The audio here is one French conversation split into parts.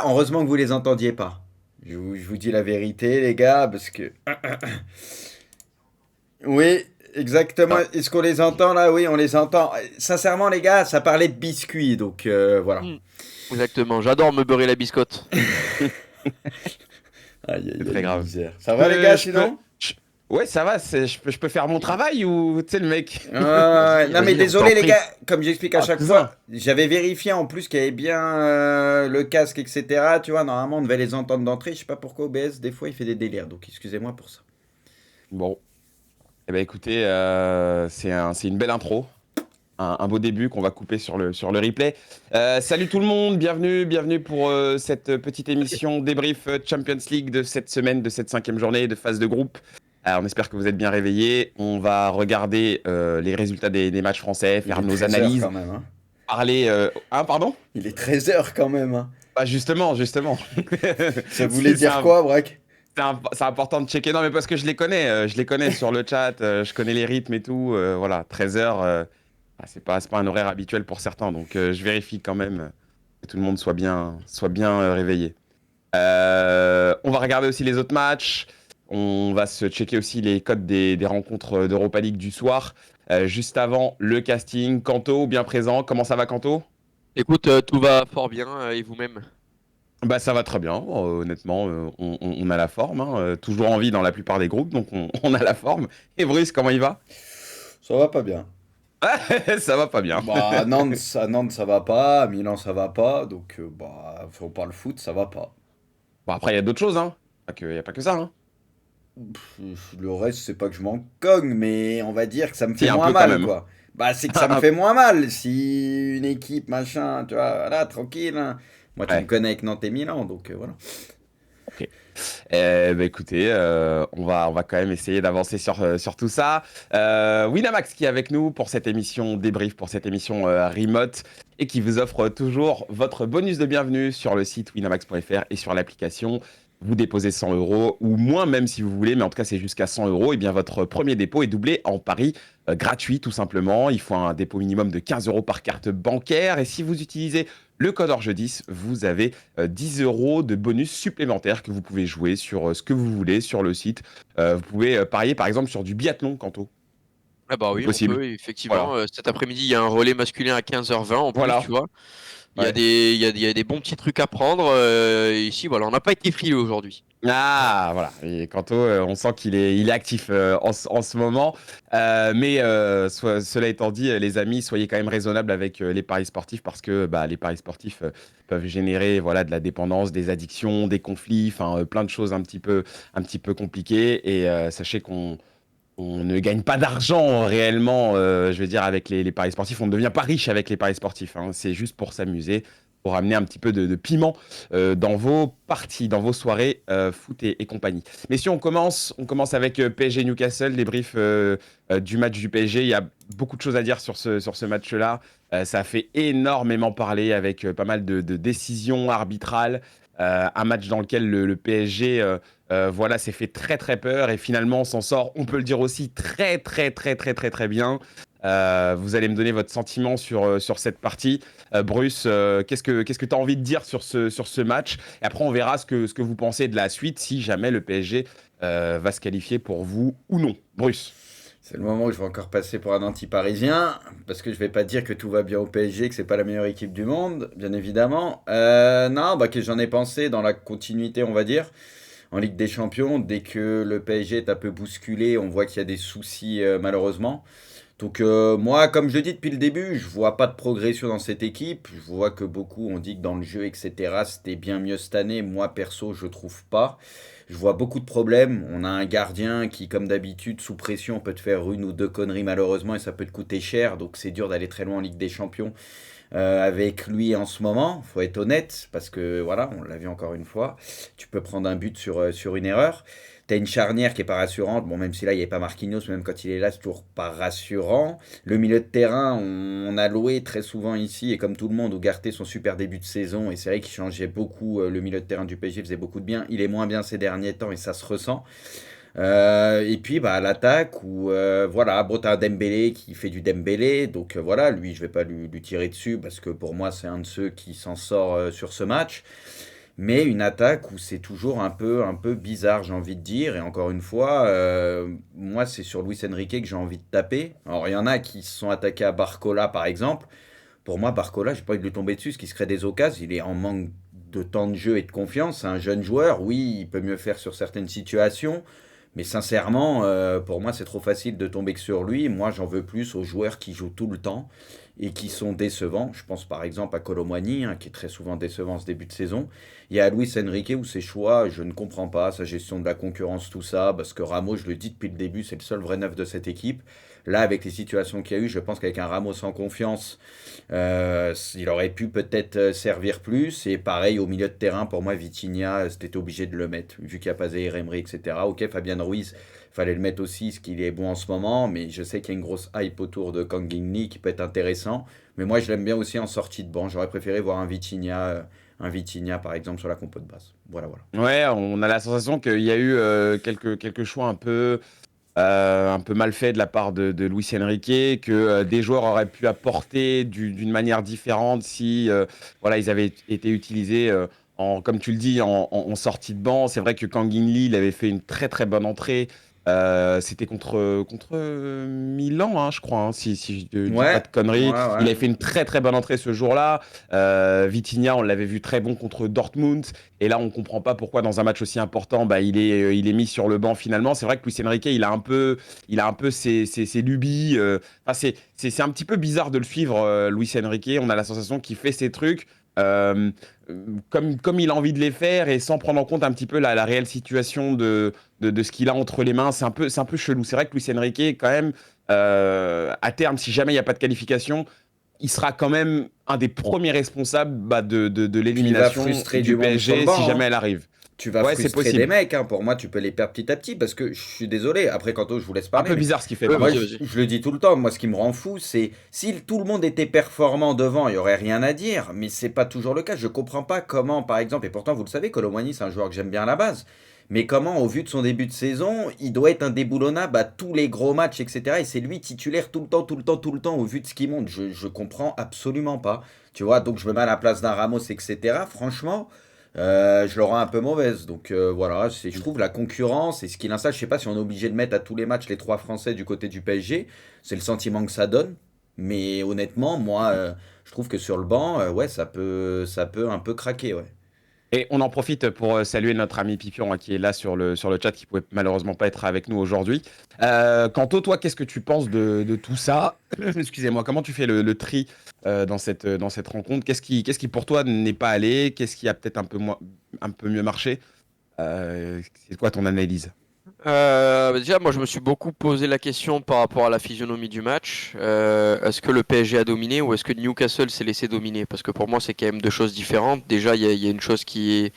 heureusement que vous les entendiez pas. Je vous dis la vérité, les gars, parce que... Oui, exactement. Ah, Est-ce qu'on les entend là? Oui, on les entend. Sincèrement, les gars, ça parlait de biscuits, donc voilà. Hmm. Exactement, j'adore me beurrer la biscotte. Aïe, c'est aïe, très aïe, grave. misère. Ça va, les gars, sinon? Je- Ouais, ça va. Je peux faire mon travail ou tu sais le mec? Non, mais Vas-y, on t'en désolé, les prie. gars, comme j'explique à Ah, chaque fois, cousin. j'avais vérifié en plus qu'il y avait bien le casque, etc. Tu vois, normalement, on devait les entendre d'entrée. Je sais pas pourquoi OBS, des fois, il fait des délires, donc excusez-moi pour ça. Bon, eh ben écoutez, c'est une belle intro. Un beau début qu'on va couper sur le replay. Salut tout le monde, bienvenue pour cette petite émission débrief Champions League de cette semaine, de cette cinquième journée de phase de groupe. On espère que vous êtes bien réveillés. On va regarder les résultats des matchs français, Il faire est nos 13 h analyses, quand même, hein. parler... Hein, pardon? Il est 13 h quand même, hein. Bah justement. Ça voulait C'est dire quoi, Braque? c'est important de checker. Non, mais parce que je les connais sur le chat, je connais les rythmes et tout. Voilà, 13 h. C'est pas un horaire habituel pour certains, donc je vérifie quand même que tout le monde soit bien réveillé. On va regarder aussi les autres matchs. On va se checker aussi les codes des rencontres d'Europa League du soir. Juste avant, le casting. Kanto, bien présent. Comment ça va, Kanto? Écoute, tout va fort bien, et vous-même? Bah, ça va très bien. Honnêtement, on a la forme, hein. Toujours en vie dans la plupart des groupes, donc on a la forme. Et Brice, comment il va? Ça va pas bien. Ça va pas bien. Bah, à Nantes, ça va pas. À Milan, ça va pas. Donc, si on parle foot, ça va pas. Bon, après, il y a d'autres choses, hein. Il y a pas que ça, hein. Le reste, c'est pas que je m'en cogne, mais on va dire que ça me fait Si, un moins peu quand mal, même. quoi. Bah, c'est que ça me fait moins mal si une équipe, machin, tu vois, voilà, tranquille, hein. Moi, tu me Ouais. connais avec Nantes et Milan, donc voilà. Ok. Bah, écoutez, on va quand même essayer d'avancer sur tout ça. Winamax qui est avec nous pour cette émission débrief, pour cette émission remote, et qui vous offre toujours votre bonus de bienvenue sur le site winamax.fr et sur l'application. Vous déposez 100 euros ou moins même si vous voulez, mais en tout cas c'est jusqu'à 100 euros. Et bien votre premier dépôt est doublé en pari gratuit tout simplement. Il faut un dépôt minimum de 15 euros par carte bancaire. Et si vous utilisez le code ORGE10, vous avez 10 euros de bonus supplémentaires que vous pouvez jouer sur ce que vous voulez sur le site. Vous pouvez parier par exemple sur du biathlon, Kanto. Ah bah C'est oui, on possible. peut, effectivement. Voilà. Cet après-midi, il y a un relais masculin à 15h20 en plus, tu Voilà. vois. Il y a Ouais. des bons petits trucs à prendre. Et ici, voilà, on n'a pas été frileux aujourd'hui. Ah, voilà. Et Kanto, on sent qu'il est actif en ce moment. Mais cela étant dit, les amis, soyez quand même raisonnables avec les paris sportifs parce que bah, les paris sportifs peuvent générer voilà, de la dépendance, des addictions, des conflits, enfin plein de choses un petit peu compliquées. Et sachez qu'on ne gagne pas d'argent réellement, je veux dire, avec les paris sportifs. On ne devient pas riche avec les paris sportifs, hein. C'est juste pour s'amuser, pour amener un petit peu de piment dans vos parties, dans vos soirées foot et compagnie. Mais si on commence avec PSG Newcastle, débrief du match du PSG. Il y a beaucoup de choses à dire sur ce match-là. Ça a fait énormément parler avec pas mal de décisions arbitrales. Un match dans lequel le PSG voilà, s'est fait très très peur et finalement on s'en sort, on peut le dire aussi, très très très très très très bien. Vous allez me donner votre sentiment sur cette partie. Bruce, qu'est-ce que tu as envie de dire sur ce match? Et après, on verra ce que vous pensez de la suite, si jamais le PSG va se qualifier pour vous ou non. Bruce. C'est le moment où je vais encore passer pour un anti-parisien, parce que je vais pas dire que tout va bien au PSG, que c'est pas la meilleure équipe du monde, bien évidemment. Non, bah que j'en ai pensé dans la continuité, on va dire. En Ligue des Champions, dès que le PSG est un peu bousculé, on voit qu'il y a des soucis malheureusement. Donc moi, comme je dis depuis le début, je vois pas de progression dans cette équipe. Je vois que beaucoup ont dit que dans le jeu, etc., c'était bien mieux cette année. Moi, perso, je trouve pas. Je vois beaucoup de problèmes. On a un gardien qui, comme d'habitude, sous pression, peut te faire une ou deux conneries malheureusement et ça peut te coûter cher. Donc c'est dur d'aller très loin en Ligue des Champions avec lui en ce moment. Faut être honnête parce que voilà, on l'a vu encore une fois. Tu peux prendre un but sur une erreur. T'as une charnière qui est pas rassurante. Bon, même si là, il n'y avait pas Marquinhos, même quand il est là, c'est toujours pas rassurant. Le milieu de terrain, on a loué très souvent ici, et comme tout le monde, Ugarte son super début de saison. Et c'est vrai qu'il changeait beaucoup le milieu de terrain du PSG, faisait beaucoup de bien. Il est moins bien ces derniers temps et ça se ressent. Et puis bah, à l'attaque, où voilà, bon, t'as un Dembélé qui fait du Dembélé, donc voilà, lui je vais pas lui tirer dessus parce que pour moi c'est un de ceux qui s'en sort sur ce match. mais une attaque où c'est toujours un peu bizarre, j'ai envie de dire. Et encore une fois, moi, c'est sur Luis Enrique que j'ai envie de taper. Alors, il y en a qui se sont attaqués à Barcola, par exemple. Pour moi, Barcola, j'ai pas envie de lui tomber dessus, ce qui se crée des occasions. Il est en manque de temps de jeu et de confiance. C'est un jeune joueur, oui, il peut mieux faire sur certaines situations. Mais sincèrement, pour moi, c'est trop facile de tomber que sur lui. Moi, j'en veux plus aux joueurs qui jouent tout le temps et qui sont décevants. Je pense par exemple à Kolo Muani, hein, qui est très souvent décevant en ce début de saison. Il y a Luis Enrique où ses choix, je ne comprends pas, sa gestion de la concurrence, tout ça, parce que Ramos, je le dis depuis le début, c'est le seul vrai neuf de cette équipe. Là, avec les situations qu'il y a eu, je pense qu'avec un Ramos en confiance, il aurait pu peut-être servir plus. Et pareil, au milieu de terrain, pour moi, Vitinha, c'était obligé de le mettre, vu qu'il n'y a pas Zaire Emery, etc. Ok, Fabien Ruiz, fallait le mettre aussi, ce qu'il est bon en ce moment, mais je sais qu'il y a une grosse hype autour de Kang In-lee qui peut être intéressant. Mais moi, je l'aime bien aussi en sortie de banc. J'aurais préféré voir un Vitinha par exemple, sur la compo de base. Voilà, voilà. Ouais, on a la sensation qu'il y a eu quelques choix un peu mal faits de la part de Luis Enrique, que des joueurs auraient pu apporter d'une manière différente si voilà, ils avaient été utilisés, comme tu le dis, en sortie de banc. C'est vrai que Kang In Lee, il avait fait une très très bonne entrée. C'était contre Milan, hein, je crois, hein, si je ne dis pas Ouais, de conneries. ouais, Il ouais. avait fait une très très bonne entrée ce jour-là. Vitinha, on l'avait vu très bon contre Dortmund. Et là, on ne comprend pas pourquoi dans un match aussi important, bah, il est mis sur le banc finalement. C'est vrai que Luis Enrique, il a un peu ses lubies. Enfin, c'est un petit peu bizarre de le suivre, Luis Enrique. On a la sensation qu'il fait ses trucs euh, comme il a envie de les faire et sans prendre en compte un petit peu la réelle situation de ce qu'il a entre les mains. C'est un peu chelou. C'est vrai que Luis Enrique, quand même, à terme, si jamais il n'y a pas de qualification, il sera quand même un des premiers responsables bah, de Puis il va l'élimination frustrer du du monde sur le PSG si banc, jamais hein. elle arrive. Tu vas Ouais, c'est frustrer des possible. mecs, hein. Pour moi, tu peux les perdre petit à petit parce que je suis désolé. Après, Kanto, je vous laisse Un parler, peu mais bizarre ce qu'il fait, Ouais, par moi, vas-y, contre. vas-y. je le dis tout le temps. Moi, ce qui me rend fou, c'est si tout le monde était performant devant, il y aurait rien à dire. Mais c'est pas toujours le cas. Je comprends pas comment, par exemple, et pourtant vous le savez, Kolo Muani, c'est un joueur que j'aime bien à la base. Mais comment, au vu de son début de saison, il doit être indéboulonnable à tous les gros matchs, etc. Et c'est lui titulaire tout le temps, tout le temps, tout le temps, au vu de ce qu'il monte. Je comprends absolument pas. Tu vois, donc je me mets à la place d'un Ramos, etc. Franchement. Je l'aurai un peu mauvaise. Donc voilà, je trouve la concurrence et ce qu'il installe, je sais pas si on est obligé de mettre à tous les matchs les trois Français du côté du PSG. C'est le sentiment que ça donne. Mais honnêtement, moi, je trouve que sur le banc, ouais, ça peut un peu craquer, ouais. Et on en profite pour saluer notre ami Pipion hein, qui est là sur le chat, qui pouvait malheureusement pas être avec nous aujourd'hui. Kanto, toi, qu'est-ce que tu penses de tout ça? Excusez-moi, comment tu fais le tri dans cette rencontre? Qu'est-ce qui pour toi n'est pas allé? Qu'est-ce qui a peut-être un peu mieux marché? C'est quoi ton analyse? Déjà, moi, je me suis beaucoup posé la question par rapport à la physionomie du match. Est-ce que le PSG a dominé ou est-ce que Newcastle s'est laissé dominer? Parce que pour moi, c'est quand même deux choses différentes. Déjà, il y a une chose qui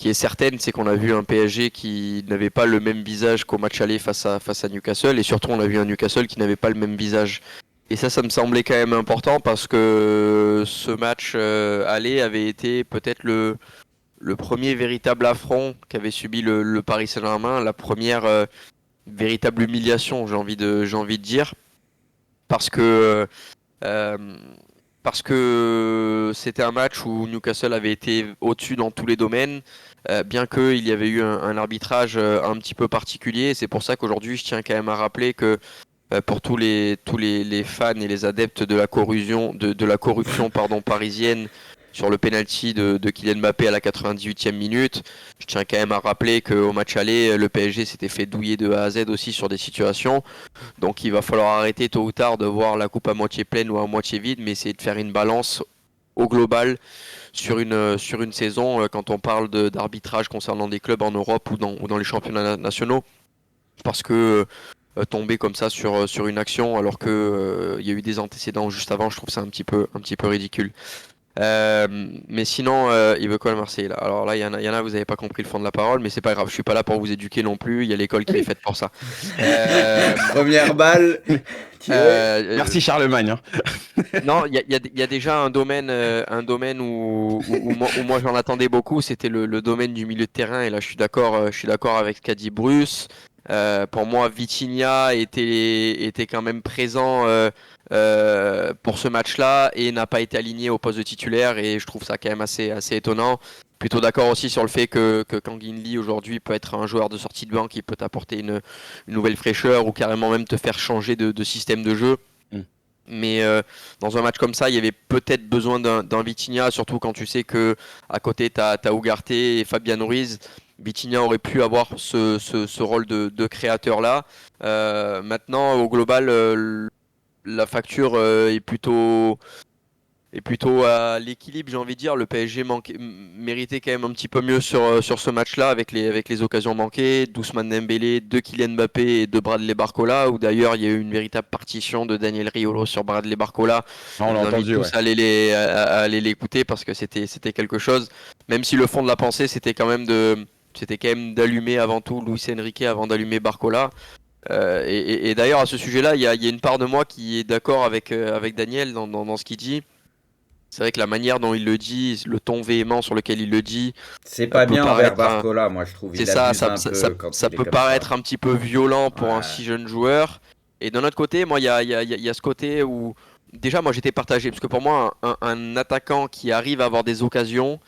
est certaine, c'est qu'on a vu un PSG qui n'avait pas le même visage qu'au match aller face à Newcastle. Et surtout, on a vu un Newcastle qui n'avait pas le même visage. Et ça me semblait quand même important parce que ce match aller avait été peut-être le premier véritable affront qu'avait subi le Paris Saint-Germain, la première véritable humiliation, j'ai envie de dire, parce que euh, parce que c'était un match où Newcastle avait été au-dessus dans tous les domaines, bien qu'il y avait eu un arbitrage un petit peu particulier. C'est pour ça qu'aujourd'hui, je tiens quand même à rappeler que pour les fans et les adeptes de la corruption, de la corruption pardon, parisienne sur le penalty de Kylian Mbappé à la 98e minute. Je tiens quand même à rappeler qu'au match aller, le PSG s'était fait douiller de A à Z aussi sur des situations. Donc il va falloir arrêter tôt ou tard de voir la coupe à moitié pleine ou à moitié vide, mais essayer de faire une balance au global sur une saison quand on parle d'arbitrage concernant des clubs en Europe ou dans les championnats nationaux. Parce que tomber comme ça sur une action alors que il y a eu des antécédents juste avant, je trouve ça un petit peu ridicule. Mais sinon, il veut quoi le Marseille là? Alors là, il y en a, vous n'avez pas compris le fond de la parole, mais c'est pas grave, je suis pas là pour vous éduquer non plus, il y a l'école qui est faite pour ça. Euh, Première balle, tirée. Merci Charlemagne, hein. non, il y a déjà un domaine où moi j'en attendais beaucoup, c'était le domaine du milieu de terrain, et là je suis d'accord avec ce qu'a dit Bruce. Pour moi, Vitinha était quand même présent pour ce match-là et n'a pas été aligné au poste de titulaire et je trouve ça quand même assez étonnant plutôt d'accord aussi sur le fait que Kangin Lee aujourd'hui peut être un joueur de sortie de banc qui peut t'apporter une nouvelle fraîcheur ou carrément même te faire changer de système de jeu. Mm. Mais dans un match comme ça, il y avait peut-être besoin d'un Vitinha, surtout quand tu sais que à côté t'as Ugarte et Fabian Ruiz. Vitinha aurait pu avoir ce rôle de créateur là. Maintenant, au global, la facture est plutôt à l'équilibre, j'ai envie de dire. Le PSG méritait quand même un petit peu mieux sur ce match-là avec les occasions manquées, d'Ousmane Dembélé, de Kylian Mbappé et de Bradley Barcola, où d'ailleurs il y a eu une véritable partition de Daniel Riolo sur Bradley Barcola. Ah, on l'a Je vous invite entendu, ouais. tous à aller l'écouter parce que c'était quelque chose, même si le fond de la pensée c'était quand même d'allumer avant tout Luis Enrique avant d'allumer Barcola. Et d'ailleurs à ce sujet-là, il y a une part de moi qui est d'accord avec Daniel dans ce qu'il dit. C'est vrai que la manière dont il le dit, le ton véhément sur lequel il le dit, C'est pas peut bien envers paraître Barcola, moi je trouve. c'est Il ça, abuse un peu quand ça il est peut comme ça. paraître un petit peu violent pour un Ouais. si jeune joueur. Et d'un autre côté, moi, il y a ce côté où déjà, moi, j'étais partagé parce que pour moi, un attaquant qui arrive à avoir des occasions,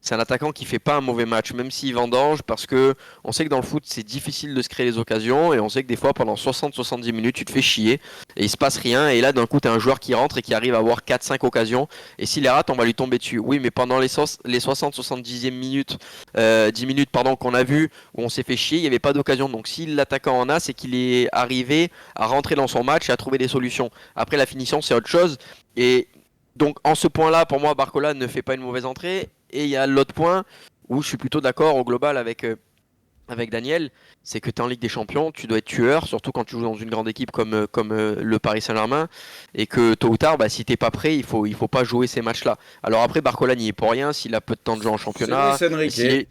c'est un attaquant qui fait pas un mauvais match, même s'il vendange, parce que on sait que dans le foot, c'est difficile de se créer les occasions, et on sait que des fois, pendant 60-70 minutes, tu te fais chier, et il se passe rien, et là, d'un coup, tu as un joueur qui rentre et qui arrive à avoir 4-5 occasions, et s'il les rate, on va lui tomber dessus. Oui, mais pendant les 60-70e minutes, 10 minutes, pardon, qu'on a vu, où on s'est fait chier, il n'y avait pas d'occasion. Donc si l'attaquant en a, c'est qu'il est arrivé à rentrer dans son match et à trouver des solutions. Après, la finition, c'est autre chose, et donc en ce point-là, pour moi, Barcola ne fait pas une mauvaise entrée. Et il y a l'autre point où je suis plutôt d'accord au global avec Daniel, c'est que tu es en Ligue des Champions, tu dois être tueur, surtout quand tu joues dans une grande équipe comme le Paris Saint-Germain, et que tôt ou tard, bah, si t'es pas prêt, il faut pas jouer ces matchs-là. Alors après, Barcola n'y est pour rien, s'il a peu de temps de jeu en C'est Luis championnat, Enrique.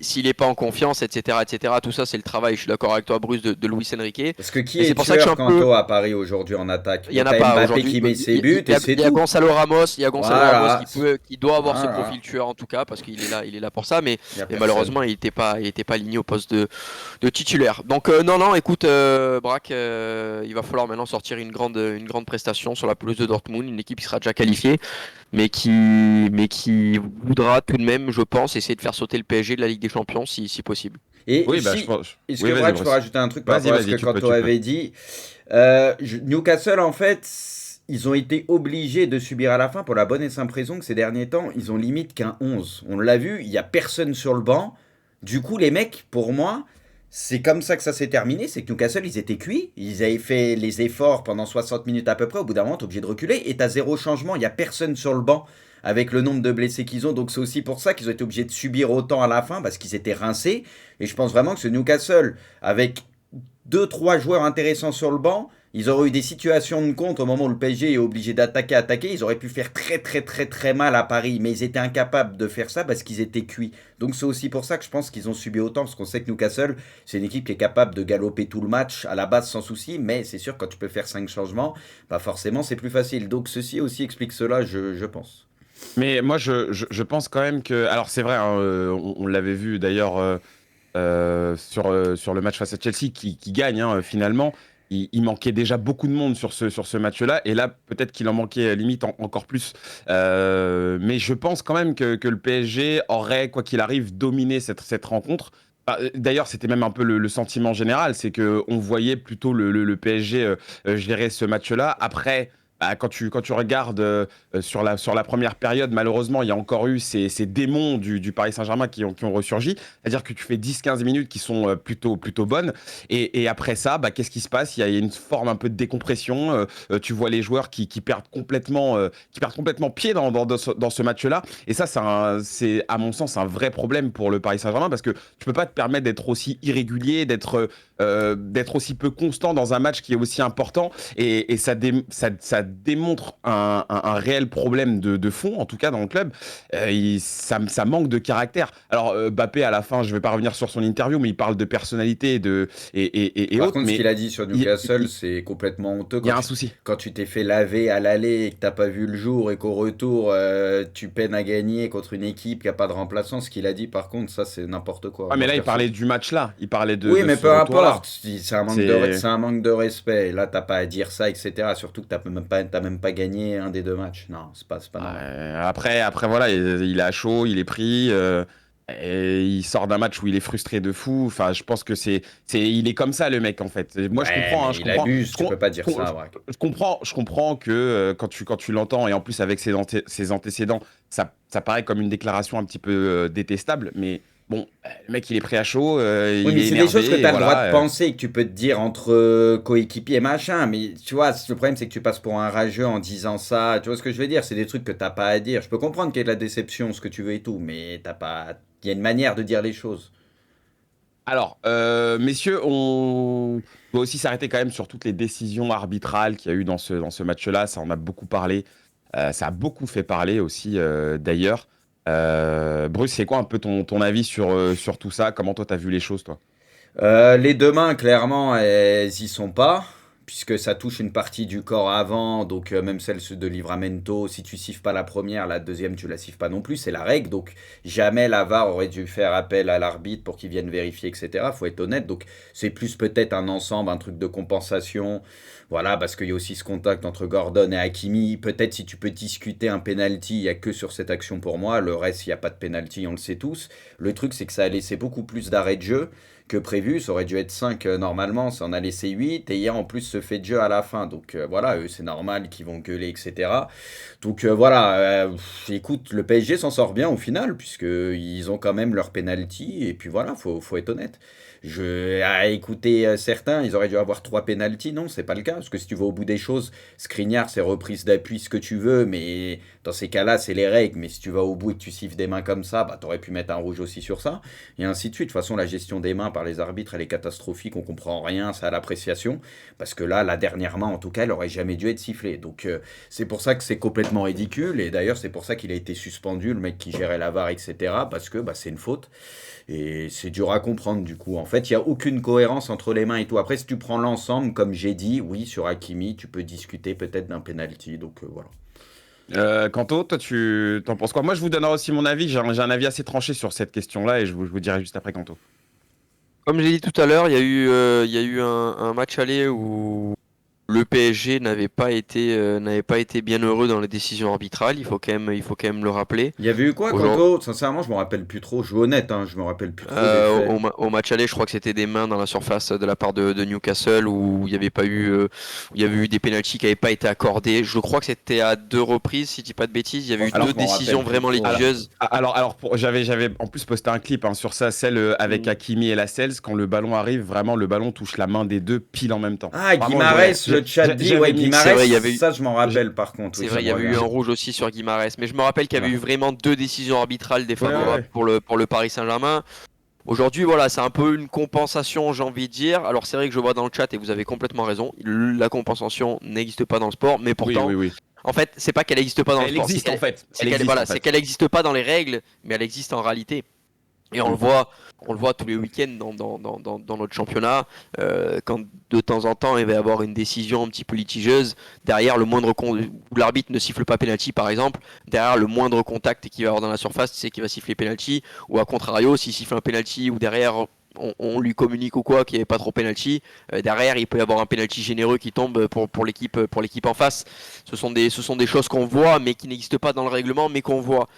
s'il est pas en confiance, etc., tout ça, c'est le travail. Je suis d'accord avec toi, Bruce, de Luis Enrique. Parce que qui Et c'est est pour ça que je suis tueur, un peu. Kanto, à Paris aujourd'hui en attaque? Il y en a T'as pas Mbappé aujourd'hui. qui met ses buts et c'est Il y a tout. Gonzalo Ramos, Voilà. qui doit avoir ce Voilà. profil tueur en tout cas parce qu'il est là pour ça, mais Il y a mais personne. malheureusement il était pas aligné au poste de titulaire. Donc non, écoute, Braque, il va falloir maintenant sortir une grande prestation sur la pelouse de Dortmund, une équipe qui sera déjà qualifiée, mais qui voudra tout de même, je pense, essayer de faire sauter le PSG de la Ligue des Champions si possible. Et Oui, bah, je si, pense. est-ce Oui, que vas-y, Brad, je peux Bruce. rajouter un truc par Vas-y, rapport à ce vas-y, que tu peux, Kanto tu peux. avait dit? Newcastle, en fait, ils ont été obligés de subir à la fin pour la bonne et simple raison que ces derniers temps, ils ont limite qu'un 11. On l'a vu, il n'y a personne sur le banc. Du coup, les mecs, pour moi, c'est comme ça que ça s'est terminé. C'est que Newcastle, ils étaient cuits. Ils avaient fait les efforts pendant 60 minutes à peu près. Au bout d'un moment, t'es obligé de reculer. Et t'as zéro changement. Il n'y a personne sur le banc avec le nombre de blessés qu'ils ont. Donc c'est aussi pour ça qu'ils ont été obligés de subir autant à la fin parce qu'ils étaient rincés. Et je pense vraiment que ce Newcastle, avec deux trois joueurs intéressants sur le banc, ils auraient eu des situations de compte au moment où le PSG est obligé d'attaquer. Ils auraient pu faire très mal à Paris, mais ils étaient incapables de faire ça parce qu'ils étaient cuits. Donc c'est aussi pour ça que je pense qu'ils ont subi autant, parce qu'on sait que Newcastle, c'est une équipe qui est capable de galoper tout le match à la base sans souci, mais c'est sûr quand tu peux faire 5 changements, bah forcément c'est plus facile. Donc ceci aussi explique cela, je pense. Mais moi, je pense quand même que. Alors, c'est vrai, hein, on l'avait vu d'ailleurs sur le match face à Chelsea qui gagne hein, finalement. Il manquait déjà beaucoup de monde sur ce match-là. Et là, peut-être qu'il en manquait limite encore plus. Mais je pense quand même que le PSG aurait, quoi qu'il arrive, dominé cette rencontre. D'ailleurs, c'était même un peu le sentiment général. C'est qu'on voyait plutôt le PSG gérer ce match-là. Après. Bah, quand tu regardes sur la première période, malheureusement, il y a encore eu ces démons du Paris Saint-Germain qui ont ressurgi. C'est-à-dire que tu fais 10-15 minutes qui sont plutôt bonnes. Et après ça, bah, qu'est-ce qui se passe? Il y a une forme un peu de décompression. Tu vois les joueurs qui perdent complètement pied dans ce match-là. Et ça, c'est, à mon sens, un vrai problème pour le Paris Saint-Germain parce que tu peux pas te permettre d'être aussi irrégulier, d'être aussi peu constant dans un match qui est aussi important. Et ça démontre un réel problème de fond, en tout cas dans le club. Ça manque de caractère. Alors, Mbappé, à la fin, je ne vais pas revenir sur son interview, mais il parle de personnalité et Par autres. contre, ce Mais qu'il a dit sur Newcastle, c'est complètement honteux. il y a un souci. Quand tu t'es fait laver à l'aller et que t'as pas vu le jour et qu'au retour, tu peines à gagner contre une équipe qui a pas de remplaçant, ce qu'il a dit, par contre, ça c'est n'importe quoi. Ah, mais Moi, là, il perso. parlait du match-là. Il parlait Oui, de mais ce peu retour-là. importe. C'est un C'est- c'est un manque de respect. Là, t'as pas à dire ça, etc. Surtout que t'as même pas gagné un des deux matchs. Non, c'est pas normal. Après, voilà, il est à chaud, il est pris. Et il sort d'un match où il est frustré de fou. Enfin, je pense que il est comme ça le mec en fait. Et moi, je Ouais, comprends, hein, mais il abuse, tu peux pas dire ça, ouais. je comprends que quand tu l'entends et en plus avec ses antécédents, ça paraît comme une déclaration un petit peu détestable. Mais bon, le mec, il est prêt à chaud, Oui, il mais est c'est des choses que énervé tu et as le droit voilà. de penser, que tu peux te dire entre coéquipiers machin, mais tu vois, le problème c'est que tu passes pour un rageux en disant ça, tu vois ce que je veux dire? C'est des trucs que t'as pas à dire. Je peux comprendre qu'il y ait de la déception, ce que tu veux et tout, mais t'as pas. Il y a une manière de dire les choses. Alors, messieurs, on doit aussi s'arrêter quand même sur toutes les décisions arbitrales qu'il y a eu dans ce match-là. Ça en a beaucoup parlé. Ça a beaucoup fait parler aussi, d'ailleurs. Bruce, c'est quoi un peu ton avis sur tout ça? Comment toi, t'as vu les choses, toi? Les deux mains, clairement, elles y sont pas, puisque ça touche une partie du corps avant, donc même celle de Livramento, si tu siffles pas la première, la deuxième tu la siffles pas non plus, c'est la règle, donc jamais la VAR aurait dû faire appel à l'arbitre pour qu'il vienne vérifier, etc. Faut être honnête, donc c'est plus peut-être un ensemble, un truc de compensation, voilà, parce qu'il y a aussi ce contact entre Gordon et Hakimi, peut-être si tu peux discuter un penalty, il y a que sur cette action pour moi, le reste il n'y a pas de penalty, on le sait tous. Le truc c'est que ça a laissé beaucoup plus d'arrêts de jeu que prévu. Ça aurait dû être 5 normalement, ça en a laissé 8. Et il y a en plus ce fait de jeu à la fin. Donc voilà, eux c'est normal qu'ils vont gueuler, etc. Donc voilà, écoute, le PSG s'en sort bien au final, puisqu'ils ont quand même leur penalty. Et puis voilà, faut être honnête. À écouter certains, ils auraient dû avoir 3 penalties. Non, c'est pas le cas. Parce que si tu vas au bout des choses, Skriniar, c'est reprise d'appui, ce que tu veux. Mais dans ces cas-là, c'est les règles. Mais si tu vas au bout et que tu siffles des mains comme ça, bah, t'aurais pu mettre un rouge aussi sur ça et ainsi de suite. De toute façon, la gestion des mains par les arbitres, elle est catastrophique, on comprend rien, c'est à l'appréciation, parce que là, la dernière main, en tout cas, elle aurait jamais dû être sifflée. Donc, c'est pour ça que c'est complètement ridicule, et d'ailleurs, c'est pour ça qu'il a été suspendu, le mec qui gérait la VAR, etc., parce que bah, c'est une faute, et c'est dur à comprendre, du coup. En fait, il n'y a aucune cohérence entre les mains et tout. Après, si tu prends l'ensemble, comme j'ai dit, oui, sur Hakimi, tu peux discuter peut-être d'un penalty, donc voilà. Kanto, toi, tu t'en penses quoi? Moi, je vous donnerai aussi mon avis. J'ai un avis assez tranché sur cette question-là et je vous dirai juste après, Kanto. Comme j'ai dit tout à l'heure, il y a eu un match aller où le PSG n'avait pas été bien heureux dans les décisions arbitrales. Il faut quand même le rappeler. Il y avait eu quoi, Aujourd'hui, Kanto? Sincèrement, je me rappelle plus trop. Je suis honnête, hein, je me rappelle plus trop des faits. au match aller, je crois que c'était des mains dans la surface de la part de Newcastle où il y avait pas eu, où il y avait eu des pénaltys qui n'avaient pas été accordés. Je crois que c'était à deux reprises, si je dis pas de bêtises. Il y avait eu Franchement, deux je m'en décisions rappelle plus vraiment trop, là. litigieuses. J'avais en plus posté un clip hein, sur ça, celle avec Hakimi et Lascelles, quand le ballon arrive, vraiment le ballon touche la main des deux pile en même temps. Ah, Vraiment, Guimarès, le chat dit, j'avais ouais, mis, C'est Guimarès, vrai, ça je m'en j'- rappelle par contre, oui, c'est ça vrai, il me y avait eu revient. un rouge aussi sur Guimarães, mais je me rappelle qu'il y avait voilà. eu vraiment deux décisions arbitrales Ouais, ouais, défavorables ouais. pour le Paris Saint-Germain. Aujourd'hui, voilà, c'est un peu une compensation, j'ai envie de dire. Alors, c'est vrai que je vois dans le chat et vous avez complètement raison, la compensation n'existe pas dans le sport, mais Oui, oui, pourtant, oui. en fait, c'est pas qu'elle n'existe pas dans le Elle sport, existe en fait. c'est Elle qu'elle, existe voilà, en c'est fait. qu'elle n'existe pas dans les règles, mais elle existe en réalité. Et Mm. on le voit tous les week-ends dans notre championnat, quand de temps en temps il va y avoir une décision un petit peu litigieuse, derrière où l'arbitre ne siffle pas penalty par exemple, derrière le moindre contact qu'il va y avoir dans la surface, c'est qu'il va siffler penalty, ou à contrario, s'il siffle un penalty ou derrière on lui communique ou quoi qu'il n'y ait pas trop penalty, derrière il peut y avoir un penalty généreux qui tombe pour l'équipe en face. Ce sont des choses qu'on voit mais qui n'existent pas dans le règlement mais qu'on voit.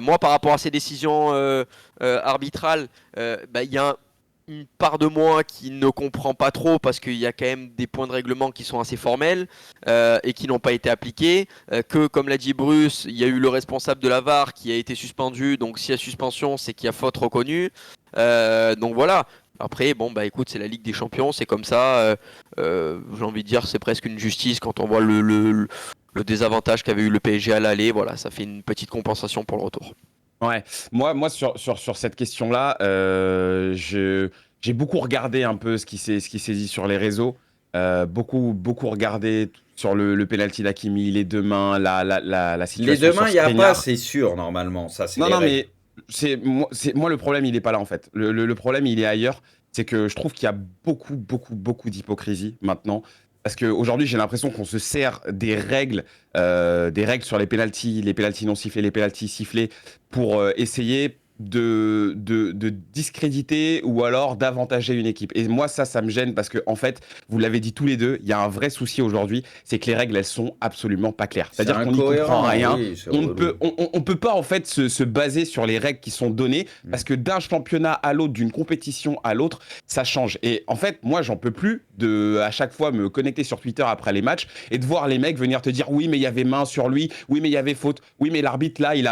Moi par rapport à ces décisions arbitrales, il y a une part de moi qui ne comprend pas trop parce qu'il y a quand même des points de règlement qui sont assez formels et qui n'ont pas été appliqués. Que, comme l'a dit Bruce, il y a eu le responsable de la VAR qui a été suspendu. Donc, s'il y a suspension, c'est qu'il y a faute reconnue. Donc voilà. Après, bon, bah écoute, c'est la Ligue des Champions, c'est comme ça. J'ai envie de dire, c'est presque une justice quand on voit le désavantage qu'avait eu le PSG à l'aller. Voilà, ça fait une petite compensation pour le retour. Ouais, moi sur cette question-là, j'ai beaucoup regardé un peu ce qui s'est dit sur les réseaux, beaucoup regardé sur le penalty d'Hakimi, les deux mains, la Les situation deux mains, sur il n'y a pas, Skriniar. c'est sûr, normalement, ça c'est Non, les non, règles. mais moi le problème il est pas là en fait. Le problème il est ailleurs, c'est que je trouve qu'il y a beaucoup d'hypocrisie maintenant. Parce qu'aujourd'hui, j'ai l'impression qu'on se sert des règles sur les pénaltys non sifflés, les pénaltys sifflés, pour essayer de discréditer ou alors d'avantager une équipe. Et moi, ça me gêne parce que, en fait, vous l'avez dit tous les deux, il y a un vrai souci aujourd'hui, c'est que les règles, elles sont absolument pas claires. C'est C'est-à-dire qu'on n'y comprend incohérent, rien. oui, c'est On ne relou. peut, on peut pas, en fait, se baser sur les règles qui sont données parce que d'un championnat à l'autre, d'une compétition à l'autre, ça change. Et en fait, moi, j'en peux plus de, à chaque fois, me connecter sur Twitter après les matchs et de voir les mecs venir te dire oui, mais il y avait main sur lui, oui, mais il y avait faute, oui, mais l'arbitre, là, il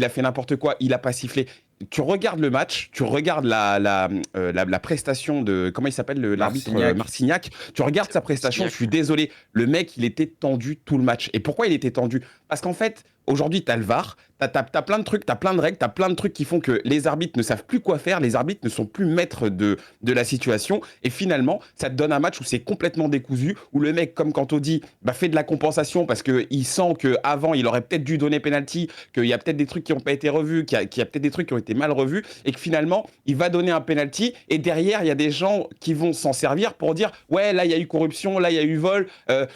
a fait n'importe quoi, il a pas sifflé. Tu regardes le match, tu regardes la prestation de, comment il s'appelle, l'arbitre Marcignac. Marcignac, tu regardes sa prestation, Marcignac. je suis désolé, le mec, il était tendu tout le match. Et pourquoi il était tendu? Parce qu'en fait, aujourd'hui, tu as le VAR, t'as plein de trucs, t'as plein de règles, t'as plein de trucs qui font que les arbitres ne savent plus quoi faire, les arbitres ne sont plus maîtres de la situation, et finalement, ça te donne un match où c'est complètement décousu, où le mec, comme Kanto dit, bah, fait de la compensation parce qu'il sent qu'avant, il aurait peut-être dû donner penalty, qu'il y a peut-être des trucs qui n'ont pas été revus, qu'il y a peut-être des trucs qui ont été mal revus, et que finalement, il va donner un penalty, et derrière, il y a des gens qui vont s'en servir pour dire, ouais, là, il y a eu corruption, là, il y a eu vol,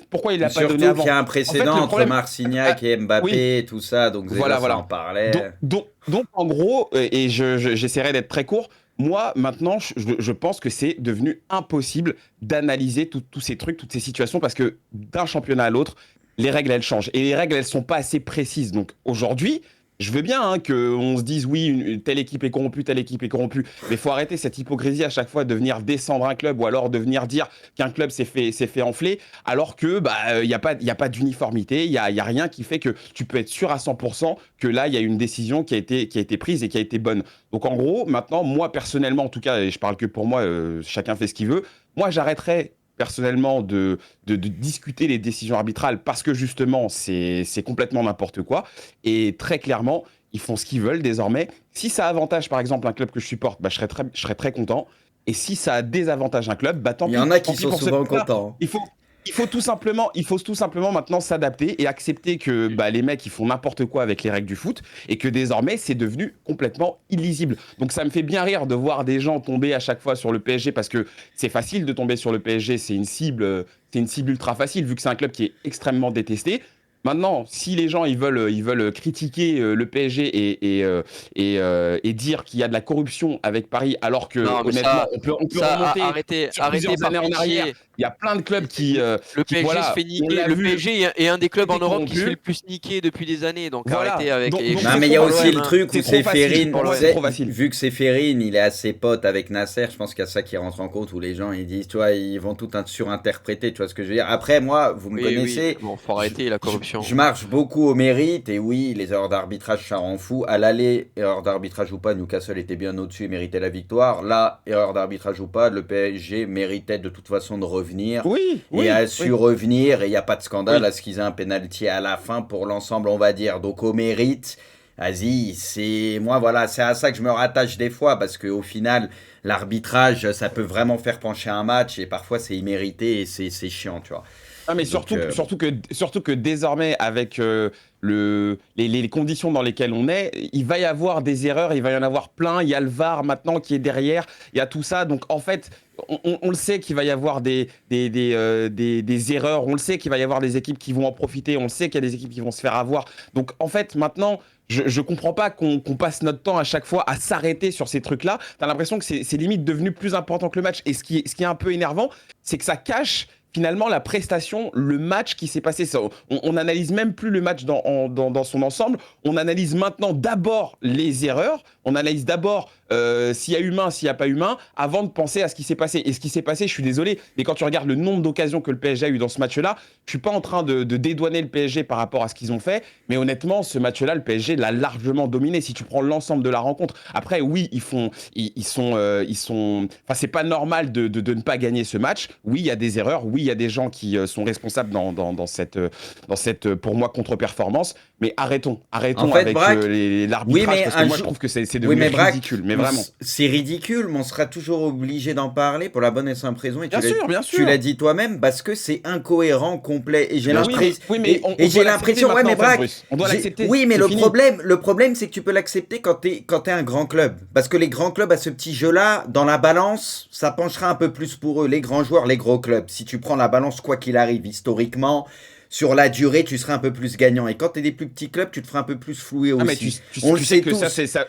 pourquoi il l'a pas donné Surtout avant? qu'il y a un En fait, précédent le entre problème... Marcignac et oui, Mbappé, tout ça, donc déjà voilà, ça voilà. en parlait. Donc, en gros, et j'essaierai d'être très court, moi, maintenant, je pense que c'est devenu impossible d'analyser tous ces trucs, toutes ces situations, parce que d'un championnat à l'autre, les règles, elles changent. Et les règles, elles sont pas assez précises. Donc, aujourd'hui, je veux bien qu'on se dise, oui, telle équipe est corrompue, telle équipe est corrompue, mais il faut arrêter cette hypocrisie à chaque fois de venir descendre un club ou alors de venir dire qu'un club s'est fait enfler, alors que bah, y a pas d'uniformité, il y a rien qui fait que tu peux être sûr à 100% que là, il y a une décision qui a été prise et qui a été bonne. Donc en gros, maintenant, moi personnellement, en tout cas, et je parle que pour moi, chacun fait ce qu'il veut, moi j'arrêterais personnellement de discuter les décisions arbitrales parce que justement, c'est complètement n'importe quoi. Et très clairement, ils font ce qu'ils veulent désormais. Si ça avantage, par exemple, un club que je supporte, bah, je serais très content. Et si ça désavantage un club, bah, tant Il y pis. en a Tant qui pis sont pour ce souvent club-là. contents. Il faut tout simplement maintenant s'adapter et accepter que bah, les mecs ils font n'importe quoi avec les règles du foot et que désormais c'est devenu complètement illisible. Donc ça me fait bien rire de voir des gens tomber à chaque fois sur le PSG parce que c'est facile de tomber sur le PSG, c'est une cible ultra facile vu que c'est un club qui est extrêmement détesté. Maintenant, si les gens ils veulent critiquer le PSG et dire qu'il y a de la corruption avec Paris, alors que Non, mais honnêtement, on peut remonter arrêtez sur plusieurs par années en arrière. pitié. Il y a plein de clubs Le PSG voilà, se fait on niquer. l'a Le vu, PSG est un des clubs en été Europe qui se fait corrompu. le plus niquer depuis des années. Donc Voilà. arrêtez avec Donc les. c'est Non, mais il y a trop aussi facile. le truc où C'est c'est trop facile. Ferrine, Pour moi, c'est c'est trop facile. vu que c'est Ferrine, il est assez pote avec Nasser, je pense qu'il y a ça qui rentre en compte où les gens ils disent, tu vois, ils vont tout surinterpréter, tu vois ce que je veux dire. Après, moi, vous me Oui, connaissez, oui. Bon, faut arrêter la corruption. je marche beaucoup au mérite et oui, les erreurs d'arbitrage, ça rend fou. À l'aller, erreur d'arbitrage ou pas, Newcastle était bien au-dessus et méritait la victoire. Là, erreur d'arbitrage ou pas, le PSG méritait de toute façon de revenir Oui, oui, et a su oui. revenir et il n'y a pas de scandale Oui. à ce qu'ils aient un pénalty à la fin pour l'ensemble, on va dire. Donc au mérite, vas-y, c'est moi voilà, c'est à ça que je me rattache des fois parce que au final, l'arbitrage, ça peut vraiment faire pencher un match et parfois c'est immérité et c'est chiant, tu vois. Ah, mais Donc surtout que désormais, avec les conditions dans lesquelles on est, il va y avoir des erreurs, il va y en avoir plein. Il y a le VAR maintenant qui est derrière, il y a tout ça. Donc en fait, on le sait qu'il va y avoir des erreurs, on le sait qu'il va y avoir des équipes qui vont en profiter, on le sait qu'il y a des équipes qui vont se faire avoir. Donc en fait, maintenant, je comprends pas qu'on passe notre temps à chaque fois à s'arrêter sur ces trucs-là. T'as l'impression que c'est limite devenu plus important que le match. Et ce qui est un peu énervant, c'est que ça cache finalement la prestation, le match qui s'est passé. On analyse même plus le match dans son ensemble. On analyse maintenant d'abord les erreurs. On analyse d'abord s'il y a humain, s'il n'y a pas humain, avant de penser à ce qui s'est passé. Et ce qui s'est passé, je suis désolé, mais quand tu regardes le nombre d'occasions que le PSG a eu dans ce match-là, je suis pas en train de dédouaner le PSG par rapport à ce qu'ils ont fait, mais honnêtement, ce match-là, le PSG l'a largement dominé. Si tu prends l'ensemble de la rencontre, après, oui, ils sont, enfin, c'est pas normal de ne pas gagner ce match. Oui, il y a des erreurs. Oui, il y a des gens qui sont responsables dans cette, pour moi, contre-performance. Mais arrêtons en fait, avec Braque, l'arbitrage, mais parce que moi, je trouve que c'est devenu Braque, ridicule. Mais vraiment. c'est ridicule, mais on sera toujours obligé d'en parler pour la bonne et simple raison. Et Bien sûr. tu l'as dit toi-même, parce que c'est incohérent, complet. Et j'ai Ben l'impression. oui, mais on et j'ai doit l'impression, l'accepter ouais, mais maintenant, en fait, Braque. Bruce. On doit l'accepter. Oui, mais C'est fini. le problème, c'est que tu peux l'accepter quand t'es un grand club. Parce que les grands clubs à ce petit jeu-là, dans la balance, ça penchera un peu plus pour eux. Les grands joueurs, les gros clubs. Si tu prends la balance, quoi qu'il arrive, historiquement. sur la durée, tu seras un peu plus gagnant. Et quand tu es des plus petits clubs, tu te feras un peu plus flouer Ah, mais aussi. tu On le sais sait que tous.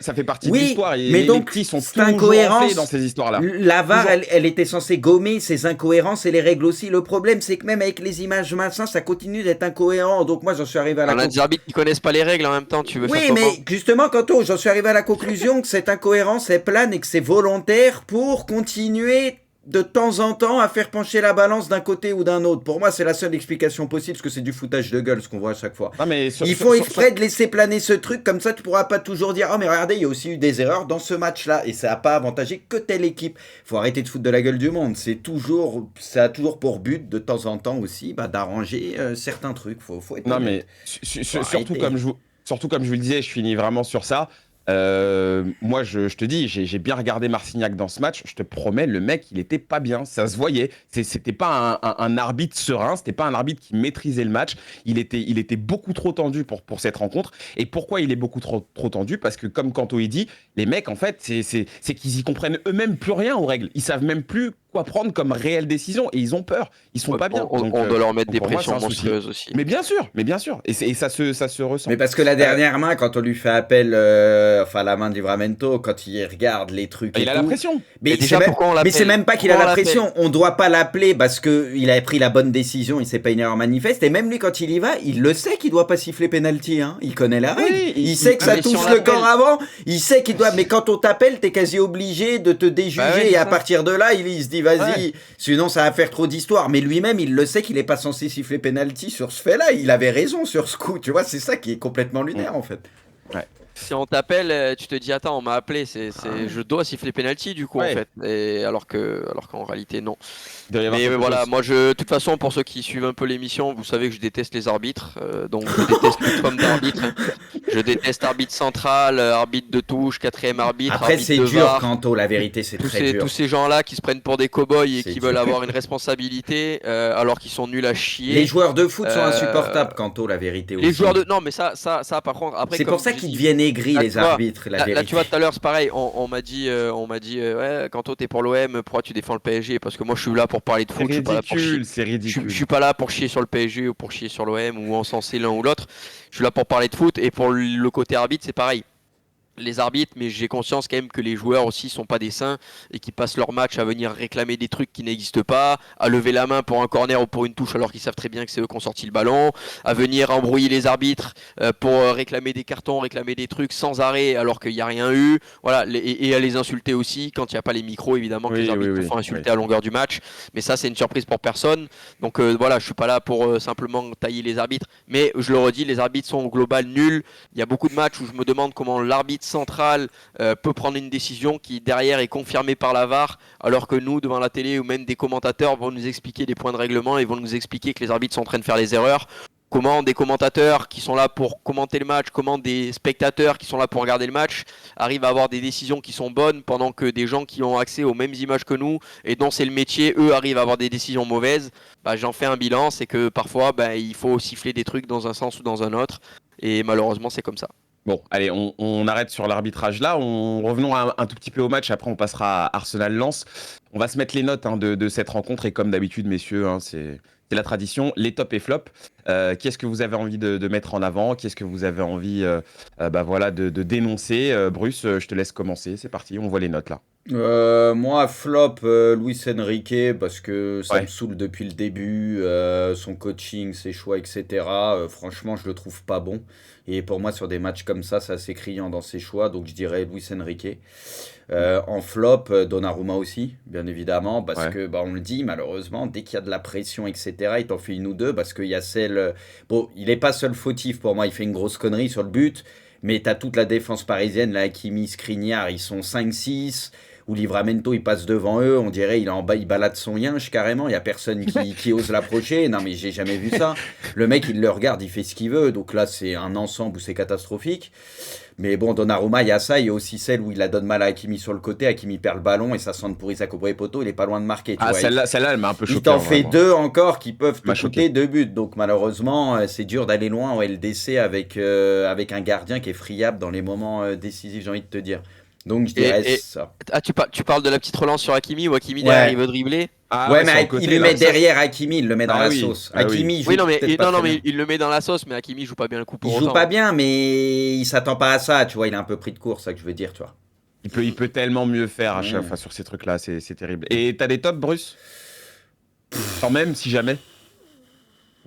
ça fait partie de Oui, l'histoire. Et mais les donc, petits sont cette toujours enflés incohérence, dans ces histoires-là. la VAR, Toujours. elle était censée gommer ces incohérences et les règles aussi. Le problème, c'est que même avec les images machin, ça continue d'être incohérent. Donc moi, j'en suis arrivé à la On a des conclusion. arbitres qui connaissent pas les règles en même temps, tu veux faire Oui, comment? mais justement, Kanto, j'en suis arrivé à la conclusion que cette incohérence est plane et que c'est volontaire pour continuer de temps en temps à faire pencher la balance d'un côté ou d'un autre. Pour moi, c'est la seule explication possible, parce que c'est du foutage de gueule ce qu'on voit à chaque fois. Non, mais Ils font exprès de laisser planer ce truc, comme ça tu pourras pas toujours dire « Oh mais regardez, il y a aussi eu des erreurs dans ce match-là, et ça n'a pas avantagé que telle équipe. » Faut arrêter de foutre de la gueule du monde. Ça a toujours pour but, de temps en temps aussi, d'arranger certains trucs. Faut être Non, honnête. mais Faut surtout arrêter. surtout comme je vous le disais, je finis vraiment sur ça. Moi, je te dis, j'ai bien regardé Marcignac dans ce match. Je te promets, le mec, il était pas bien. Ça se voyait. C'était pas un arbitre serein. C'était pas un arbitre qui maîtrisait le match. Il était beaucoup trop tendu pour cette rencontre. Et pourquoi il est beaucoup trop tendu? Parce que, comme Kanto il dit, les mecs, en fait, c'est qu'ils y comprennent eux-mêmes plus rien aux règles. Ils savent même plus quoi prendre comme réelle décision et ils ont peur. Ils sont pas bien. Donc, On doit leur mettre des pour moi, pressions c'est un souci. monstrueuses aussi. Mais bien sûr. Et ça se ressent. Mais parce que la dernière main, quand on lui fait appel, enfin la main du Livramento, quand il regarde les trucs et Il a la tout. pression. Mais Mais déjà, pourquoi on l'appelle? c'est même pas qu'il a Pourquoi on la l'appelle? pression. On doit pas l'appeler parce que il a pris la bonne décision. Il s'est pas une erreur manifeste. Et même lui, quand il y va, il le sait qu'il doit pas siffler penalty. Hein. Il connaît la règle. Oui, il sait que ça mais si touche on le l'appelle- corps avant. Il sait qu'il doit. Mais quand on t'appelle, t'es quasi obligé de te déjuger. Bah ouais, et c'est à ça. partir de là, il se dit vas-y. Ouais. Sinon, ça va faire trop d'histoire. Mais lui-même, il le sait qu'il est pas censé siffler penalty sur ce fait-là. Il avait raison sur ce coup. Tu vois, c'est ça qui est complètement lunaire en fait. Si on t'appelle, tu te dis attends, on m'a appelé, je dois siffler penalty du coup Ouais. en fait. Et alors qu'en réalité non. Il doit y avoir Mais quelque voilà, chose. moi de toute façon pour ceux qui suivent un peu l'émission, vous savez que je déteste les arbitres, donc je déteste toute forme d'arbitre. Hein. Je déteste arbitre central, arbitre de touche, quatrième arbitre, Après, arbitre c'est de dur, VAR. Kanto. La vérité, c'est très dur. Tous ces gens-là qui se prennent pour des cow-boys et C'est qui dur. veulent avoir une responsabilité alors qu'ils sont nuls à chier. Les joueurs de foot sont Euh, insupportables, Kanto, la vérité aussi. Les joueurs de... Non mais ça par contre, après C'est comme pour ça j'ai qu'ils dit, deviennent aigris, là, les tu vois, arbitres, la là, vérité. tu vois, tout à l'heure, c'est pareil. On m'a dit, ouais, quand toi t'es pour l'OM, pourquoi tu défends le PSG? Parce que moi, je suis là pour parler de C'est foot. Je suis pas là pour chier. ridicule, c'est Je ridicule. suis pas là pour chier sur le PSG ou pour chier sur l'OM ou encenser l'un ou l'autre. Je suis là pour parler de foot. Et pour le côté arbitre, c'est pareil. Les arbitres, mais j'ai conscience quand même que les joueurs aussi sont pas des saints et qui passent leur match à venir réclamer des trucs qui n'existent pas, à lever la main pour un corner ou pour une touche alors qu'ils savent très bien que c'est eux qui ont sorti le ballon, à venir embrouiller les arbitres pour réclamer des cartons, réclamer des trucs sans arrêt alors qu'il n'y a rien eu, voilà, et à les insulter aussi quand il n'y a pas les micros évidemment que Oui, les arbitres oui, te font oui, insulter oui. à longueur du match, mais ça c'est une surprise pour personne, donc voilà, je suis pas là pour simplement tailler les arbitres, mais je le redis, les arbitres sont au global nuls. Il y a beaucoup de matchs où je me demande comment l'arbitre central peut prendre une décision qui derrière est confirmée par la VAR, alors que nous, devant la télé ou même des commentateurs vont nous expliquer des points de règlement et vont nous expliquer que les arbitres sont en train de faire les erreurs. Comment des commentateurs qui sont là pour commenter le match, comment des spectateurs qui sont là pour regarder le match arrivent à avoir des décisions qui sont bonnes pendant que des gens qui ont accès aux mêmes images que nous et dont c'est le métier, eux arrivent à avoir des décisions mauvaises. Bah, j'en fais un bilan, c'est que parfois il faut siffler des trucs dans un sens ou dans un autre et malheureusement c'est comme ça. Bon, allez, on arrête sur l'arbitrage là. Revenons un tout petit peu au match. Après, on passera à Arsenal-Lens. On va se mettre les notes de cette rencontre. Et comme d'habitude, messieurs, hein, c'est la tradition. Les tops et flops. Qu'est-ce que vous avez envie de mettre en avant? Qu'est-ce que vous avez envie de dénoncer? Bruce, je te laisse commencer. C'est parti, on voit les notes là. Moi, flop, Luis Enrique, parce que ça Ouais. me saoule depuis le début, son coaching, ses choix, etc. Franchement, je le trouve pas bon. Et pour moi, sur des matchs comme ça, c'est assez criant dans ses choix, donc je dirais Luis Enrique. En flop, Donnarumma aussi, bien évidemment, parce Ouais. que, on le dit, malheureusement, dès qu'il y a de la pression, etc., il t'en fait une ou deux, parce qu'il y a celle... Bon, il est pas seul fautif pour moi, il fait une grosse connerie sur le but, mais t'as toute la défense parisienne, là, Hakimi, Skriniar, ils sont 5-6, où Livramento, il passe devant eux, on dirait il est en bas, il balade son yinche carrément, il y a personne qui ose l'approcher. Non mais j'ai jamais vu ça. Le mec, il le regarde, il fait ce qu'il veut. Donc là, c'est un ensemble où c'est catastrophique. Mais bon, Donnarumma, il y a ça, il y a aussi celle où il la donne mal à Hakimi sur le côté, Hakimi perd le ballon et ça sent pour Isako Poteau, il est pas loin de marquer. Tu Ah, vois. celle-là, elle m'a un peu choqué. Il t'en hein, fait vraiment. deux encore qui peuvent te M'a coûter choqué. 2 buts. Donc malheureusement, c'est dur d'aller loin au LDC avec un gardien qui est friable dans les moments décisifs, j'ai envie de te dire. Donc je dirais Et ça. tu parles de la petite relance sur Hakimi où Hakimi derrière Ouais. il veut dribbler. Ah Ouais, ouais, sur le mais il côté, lui là. met derrière Hakimi, il le met dans Ah la oui, sauce. ah oui. Hakimi, il joue Oui, non, mais, peut-être pas non, non, très bien. mais il le met dans la sauce, mais Hakimi joue pas bien le coup Il pour joue autant. pas bien, mais il s'attend pas à ça, tu vois. Il est un peu pris de court, ça que je veux dire, tu vois. Il peut tellement mieux faire à chaque Ouais. fois sur ces trucs-là, c'est terrible. Et t'as des tops, Bruce? Quand même, si jamais.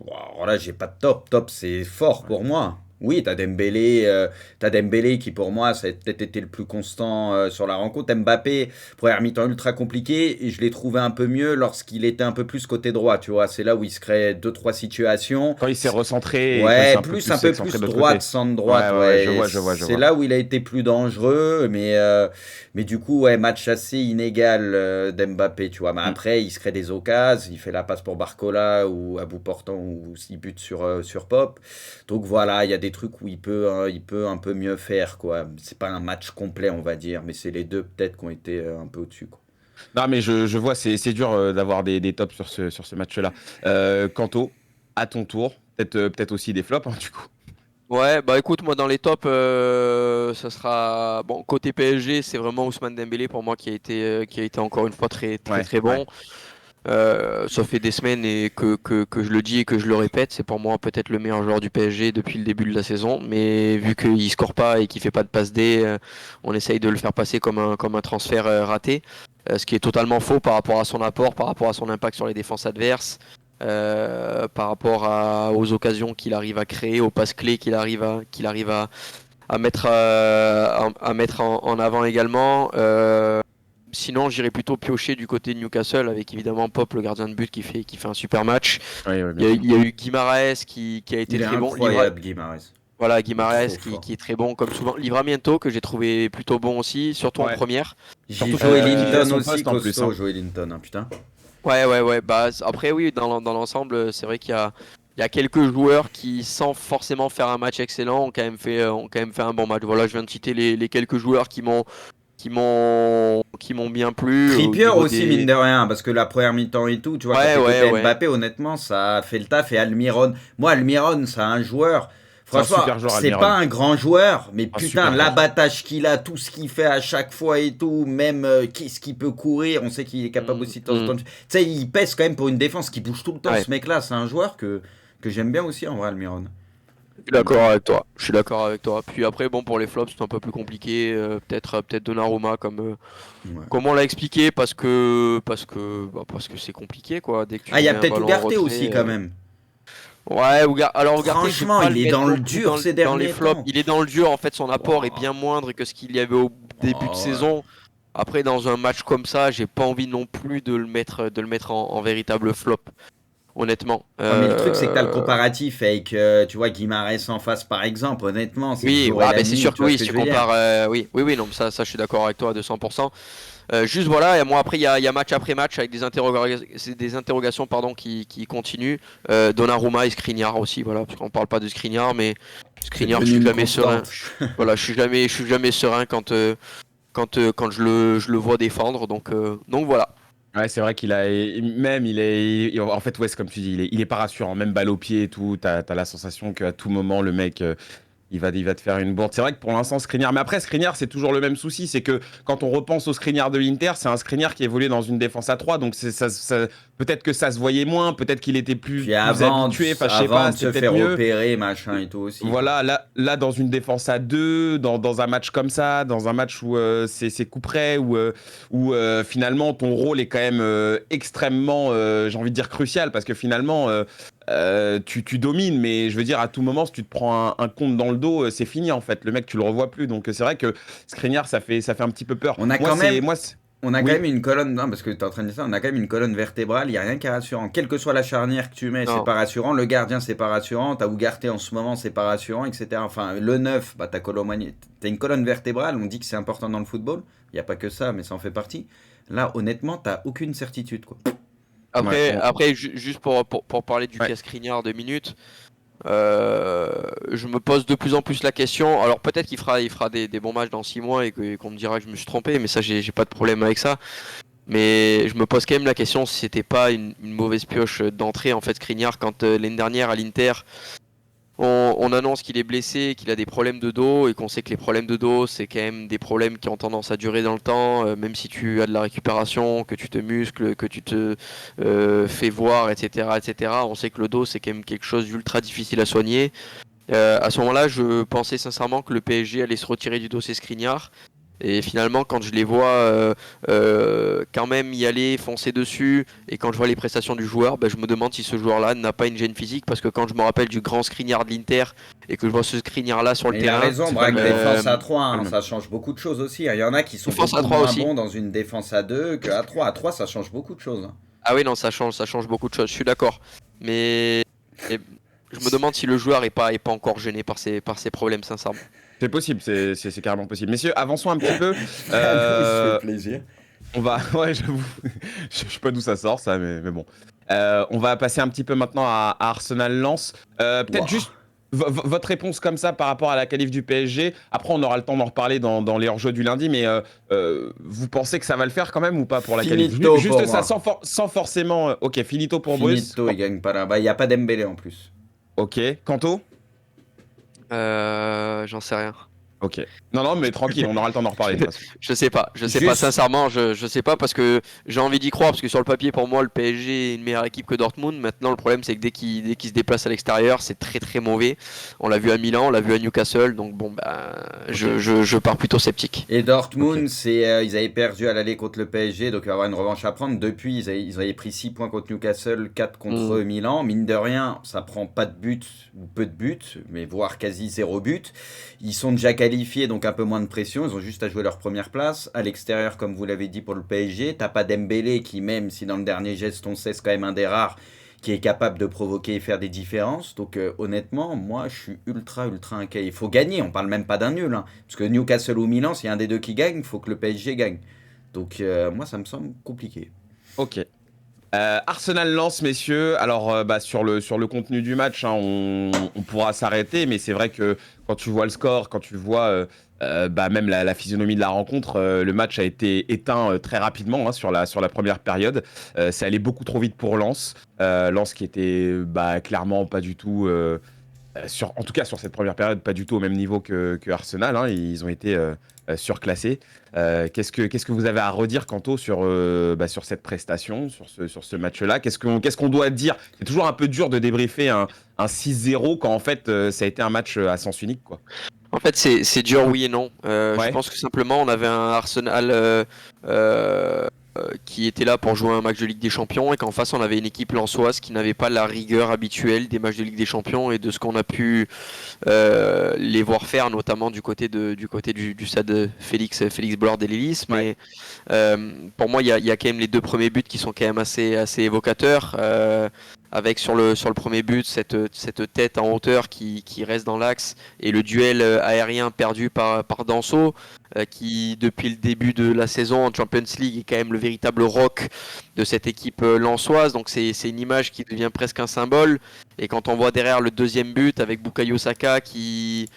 Wow, alors là, j'ai pas de top. Top, c'est fort pour moi. Oui, t'as Dembélé qui pour moi, ça a peut-être été le plus constant sur la rencontre. Mbappé, première mi-temps ultra compliqué, et je l'ai trouvé un peu mieux lorsqu'il était un peu plus côté droit, tu vois. C'est là où il se crée deux, trois situations. Quand il s'est recentré et quand il s'est Ouais, un peu un plus peu excentré plus de l'autre droite, côté. centre Ouais, droite, ouais, ouais, je ouais. vois, je vois, je C'est vois. là où il a été plus dangereux, mais du coup, ouais, match assez inégal d'Mbappé, tu vois. Mais Mm. après, il se crée des occasions, il fait la passe pour Barcola ou à bout portant ou il bute sur Pop. Donc voilà, il y a des trucs où il peut un peu mieux faire, quoi. C'est pas un match complet, on va dire, mais c'est les deux peut-être qui ont été un peu au-dessus, quoi. Non, mais je vois, c'est dur d'avoir des tops sur ce match-là. Kanto, à ton tour, peut-être aussi des flops, hein, du coup. Ouais, bah écoute, moi dans les tops, ça sera bon côté PSG, c'est vraiment Ousmane Dembélé pour moi qui a été encore une fois très très Ouais, très ouais. bon. Ça fait des semaines et que je le dis et que je le répète, c'est pour moi peut-être le meilleur joueur du PSG depuis le début de la saison. Mais vu qu'il score pas et qu'il fait pas de passe D, on essaye de le faire passer comme un transfert raté. Ce qui est totalement faux par rapport à son apport, par rapport à son impact sur les défenses adverses, par rapport aux occasions qu'il arrive à créer, aux passes clés qu'il arrive à mettre, à mettre en avant également. Sinon, j'irais plutôt piocher du côté de Newcastle avec évidemment Pop, le gardien de but, qui fait un super match. Oui, oui, bien sûr. Il y a eu Guimaraes qui a été Il est très bon. incroyable, Guimarães. Voilà, Il est trop Guimaraes fort. qui est très bon comme souvent. Livramento que j'ai trouvé plutôt bon aussi, surtout en Ouais. première. J'ai Surtout joué qu'il est à Linton son aussi, poste en plus, costaud, hein. joué Linton, hein, putain. Ouais. Bah, après, oui, dans l'ensemble, c'est vrai il y a quelques joueurs qui, sans forcément faire un match excellent, ont quand même fait un bon match. Voilà, je viens de citer les quelques joueurs qui m'ont bien plu au Trippier niveau aussi, mine des. de rien, parce que la première mi-temps et tout, tu vois, quand t'es côté Ouais. Mbappé, honnêtement, ça a fait le taf. Et Almiron, moi, Almiron, c'est un joueur. C'est un Franchement, super joueur, c'est pas Almiron. un grand joueur, mais Un putain, super joueur. l'abattage qu'il a, tout ce qu'il fait à chaque fois et tout, même qu'est-ce qu'il peut courir, on sait qu'il est capable aussi de temps en temps. Tu sais, il pèse quand même pour une défense qui bouge tout le temps, Ouais. ce mec-là. C'est un joueur que j'aime bien aussi, en vrai, Almiron. Je suis d'accord avec toi. Je suis d'accord avec toi. Puis après, bon, pour les flops, c'est un peu plus compliqué. Peut-être Donnarumma Ouais. comme on l'a expliqué, parce que c'est compliqué, quoi. Dès que tu Ah, il lui y a mets un peut-être ballon en Ugarte aussi, retrait. quand même. Ouais, alors Ugarte, je vais Franchement, pas il le est mettre dans le beaucoup dur ces dans les derniers flops. temps. Il est dans le dur, en fait, son apport est Wow. bien moindre que ce qu'il y avait au début de Oh, ouais. saison. Après, dans un match comme ça, j'ai pas envie non plus de le mettre en véritable flop, honnêtement. Ouais, mais le truc, c'est que t'as le comparatif avec, tu vois, Guimarães en face, par exemple. Honnêtement, c'est le Oui, jour et la c'est nuit. sûr Tu que vois ce oui, que si je tu veux dire? compares, oui, non, ça, je suis d'accord avec toi à 200%. Juste voilà, et moi après il y a match après match avec des interrogations pardon, qui continuent. Donnarumma et Skriniar aussi, voilà, parce qu'on parle pas de Skriniar, mais C'est Skriniar, je devenu suis une jamais serein. constante. Voilà, je suis jamais serein quand je le vois défendre, donc voilà. Ouais, c'est vrai qu'il a. Même, en fait, ouais, c'est comme tu dis, il est pas rassurant. Même balle au pied et tout, t'as la sensation qu'à tout moment, le mec. Il va te faire une bourde. C'est vrai que pour l'instant, Skriniar. Mais après, Skriniar, c'est toujours le même souci. C'est que quand on repense au Skriniar de l'Inter, c'est un Skriniar qui évolue dans une défense à 3. Donc peut-être que ça se voyait moins. Peut-être qu'il était plus, Puis plus habitué. Enfin, je sais avant pas, de c'était se peut-être faire mieux. opérer, machin et tout aussi, quoi. Voilà, là, dans une défense à 2, dans un match comme ça, dans un match où c'est coup près, où finalement ton rôle est quand même extrêmement, j'ai envie de dire crucial, parce que finalement tu domines, mais je veux dire à tout moment, si tu te prends un compte dans le dos, c'est fini en fait. Le mec, tu le revois plus. Donc c'est vrai que Skriniar, ça fait un petit peu peur. On a Moi, quand même, on a quand oui, même une colonne, non, parce que tu es en train de dire ça, on a quand même une colonne vertébrale, il n'y a rien qui est rassurant. Quelle que soit la charnière que tu mets, c'est Non. pas rassurant. Le gardien, c'est pas rassurant. T'as Ugarte en ce moment, c'est pas rassurant, etc. Enfin, le 9, bah, t'as Colomani. T'as une colonne vertébrale, on dit que c'est important dans le football. Il n'y a pas que ça, mais ça en fait partie. Là, honnêtement, t'as aucune certitude, quoi. ouais, Après juste pour parler du ouais. cas Skriniar 2 minutes, je me pose de plus en plus la question. Alors peut-être il fera des bons matchs dans 6 mois et qu'on me dira que je me suis trompé, mais ça j'ai pas de problème avec ça. Mais je me pose quand même la question si c'était pas une mauvaise pioche d'entrée en fait Skriniar quand l'année dernière à l'Inter on annonce qu'il est blessé, qu'il a des problèmes de dos et qu'on sait que les problèmes de dos, c'est quand même des problèmes qui ont tendance à durer dans le temps, même si tu as de la récupération, que tu te muscles, que tu te fais voir, etc., etc. On sait que le dos, c'est quand même quelque chose d'ultra difficile à soigner. À ce moment-là, je pensais sincèrement que le PSG allait se retirer du dossier Skriniar. Et finalement, quand je les vois quand même y aller, foncer dessus, et quand je vois les prestations du joueur, je me demande si ce joueur-là n'a pas une gêne physique, parce que quand je me rappelle du grand Skriniar de l'Inter, et que je vois ce Skriniar-là sur le Mais il terrain... a raison, Braque, défense à 3, pas le même. ça change beaucoup de choses aussi. Il y en a qui sont Défense à beaucoup 3 moins aussi. bons dans une défense à 2 qu'à 3. À 3, ça change beaucoup de choses. Ah oui, non, ça change beaucoup de choses, je suis d'accord. Mais je me demande si le joueur est pas encore gêné par ses problèmes, sincèrement. C'est possible, c'est carrément possible. Messieurs, avançons un petit peu. Ah, il se fait plaisir. On va, ouais, j'avoue, je sais pas d'où ça sort ça, mais bon. On va passer un petit peu maintenant à Arsenal-Lens. Peut-être Wow. juste votre réponse comme ça par rapport à la qualif du PSG. Après, on aura le temps d'en reparler dans les hors-jeux du lundi, mais vous pensez que ça va le faire quand même ou pas pour la qualif? Finito Juste pour ça, moi. sans forcément. Ok, finito pour Bruce. Finito, il gagne pas là. Il n'y a pas Dembélé en plus. Ok, Kanto. J'en sais rien. Ok. Non, mais tranquille, on aura le temps d'en reparler de toute façon. Je sais pas, Juste- sincèrement, je sais pas parce que j'ai envie d'y croire parce que sur le papier pour moi le PSG est une meilleure équipe que Dortmund. Maintenant le problème c'est que dès qu'il se déplace à l'extérieur c'est très très mauvais. On l'a vu à Milan, on l'a vu à Newcastle, donc bon je pars plutôt sceptique. Et Dortmund, ils avaient perdu à l'aller contre le PSG, donc il va y avoir une revanche à prendre. Depuis, ils avaient pris 6 points contre Newcastle, 4 contre Milan. Mine de rien, ça prend pas de but ou peu de buts, mais voire quasi 0 but. Ils sont déjà qualifiés, donc un peu moins de pression. Ils ont juste à jouer leur première place. À l'extérieur, comme vous l'avez dit pour le PSG, t'as pas Dembélé qui, même si dans le dernier geste, on sait, c'est quand même un des rares qui est capable de provoquer et faire des différences. Donc honnêtement, moi je suis ultra inquiet. Il faut gagner, on parle même pas d'un nul. Hein. Parce que Newcastle ou Milan, s'il y a un des deux qui gagne, il faut que le PSG gagne. Donc moi ça me semble compliqué. Ok. Arsenal-Lens, messieurs. Alors, sur le contenu du match, hein, on pourra s'arrêter, mais c'est vrai que quand tu vois le score, quand tu vois même la physionomie de la rencontre, le match a été éteint très rapidement hein, sur la première période. C'est allé beaucoup trop vite pour Lens. Lens qui était clairement pas du tout, en tout cas sur cette première période, pas du tout au même niveau que Arsenal. Hein. Ils ont été surclassés. Qu'est-ce que vous avez à redire, Kanto, sur cette prestation, sur ce match-là? Qu'est-ce qu'on doit dire? C'est toujours un peu dur de débriefer un 6-0 quand en fait ça a été un match à sens unique, quoi. En fait c'est dur oui et non. Ouais. Je pense que simplement on avait un Arsenal qui était là pour jouer un match de Ligue des Champions et qu'en face on avait une équipe lensoise qui n'avait pas la rigueur habituelle des matchs de Ligue des Champions et de ce qu'on a pu les voir faire notamment du côté du stade Félix Bollard et Lillis. Mais pour moi il y a quand même les deux premiers buts qui sont quand même assez évocateurs. Avec sur le premier but cette tête en hauteur qui reste dans l'axe et le duel aérien perdu par Danso qui depuis le début de la saison en Champions League est quand même le véritable rock de cette équipe lensoise. Donc c'est une image qui devient presque un symbole. Et quand on voit derrière le deuxième but avec Bukayo Saka qui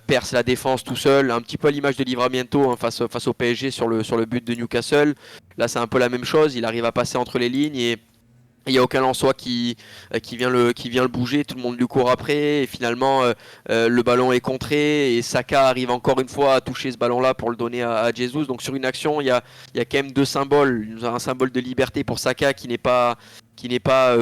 perce la défense tout seul, un petit peu à l'image de Livramento hein, face au PSG sur le but de Newcastle. Là c'est un peu la même chose, il arrive à passer entre les lignes et il n'y a aucun Lensois qui vient le bouger, tout le monde lui court après et finalement le ballon est contré et Saka arrive encore une fois à toucher ce ballon là pour le donner à Jesus. Donc sur une action il y a quand même deux symboles, un symbole de liberté pour Saka qui n'est pas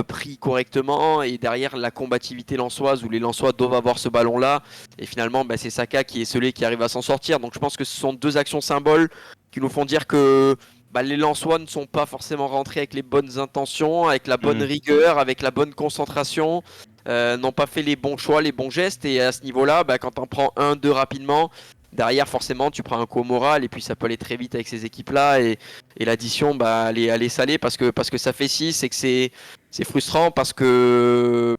pris correctement et derrière la combativité lensoise où les Lensois doivent avoir ce ballon là et finalement c'est Saka qui est celui qui arrive à s'en sortir. Donc je pense que ce sont deux actions symboles qui nous font dire que les Lensois ne sont pas forcément rentrés avec les bonnes intentions, avec la bonne rigueur, avec la bonne concentration, n'ont pas fait les bons choix, les bons gestes. Et à ce niveau-là, quand on prend 1-2 rapidement, derrière forcément tu prends un coup au moral et puis ça peut aller très vite avec ces équipes-là. Et l'addition, elle est salée parce que ça fait 6 et que c'est frustrant parce que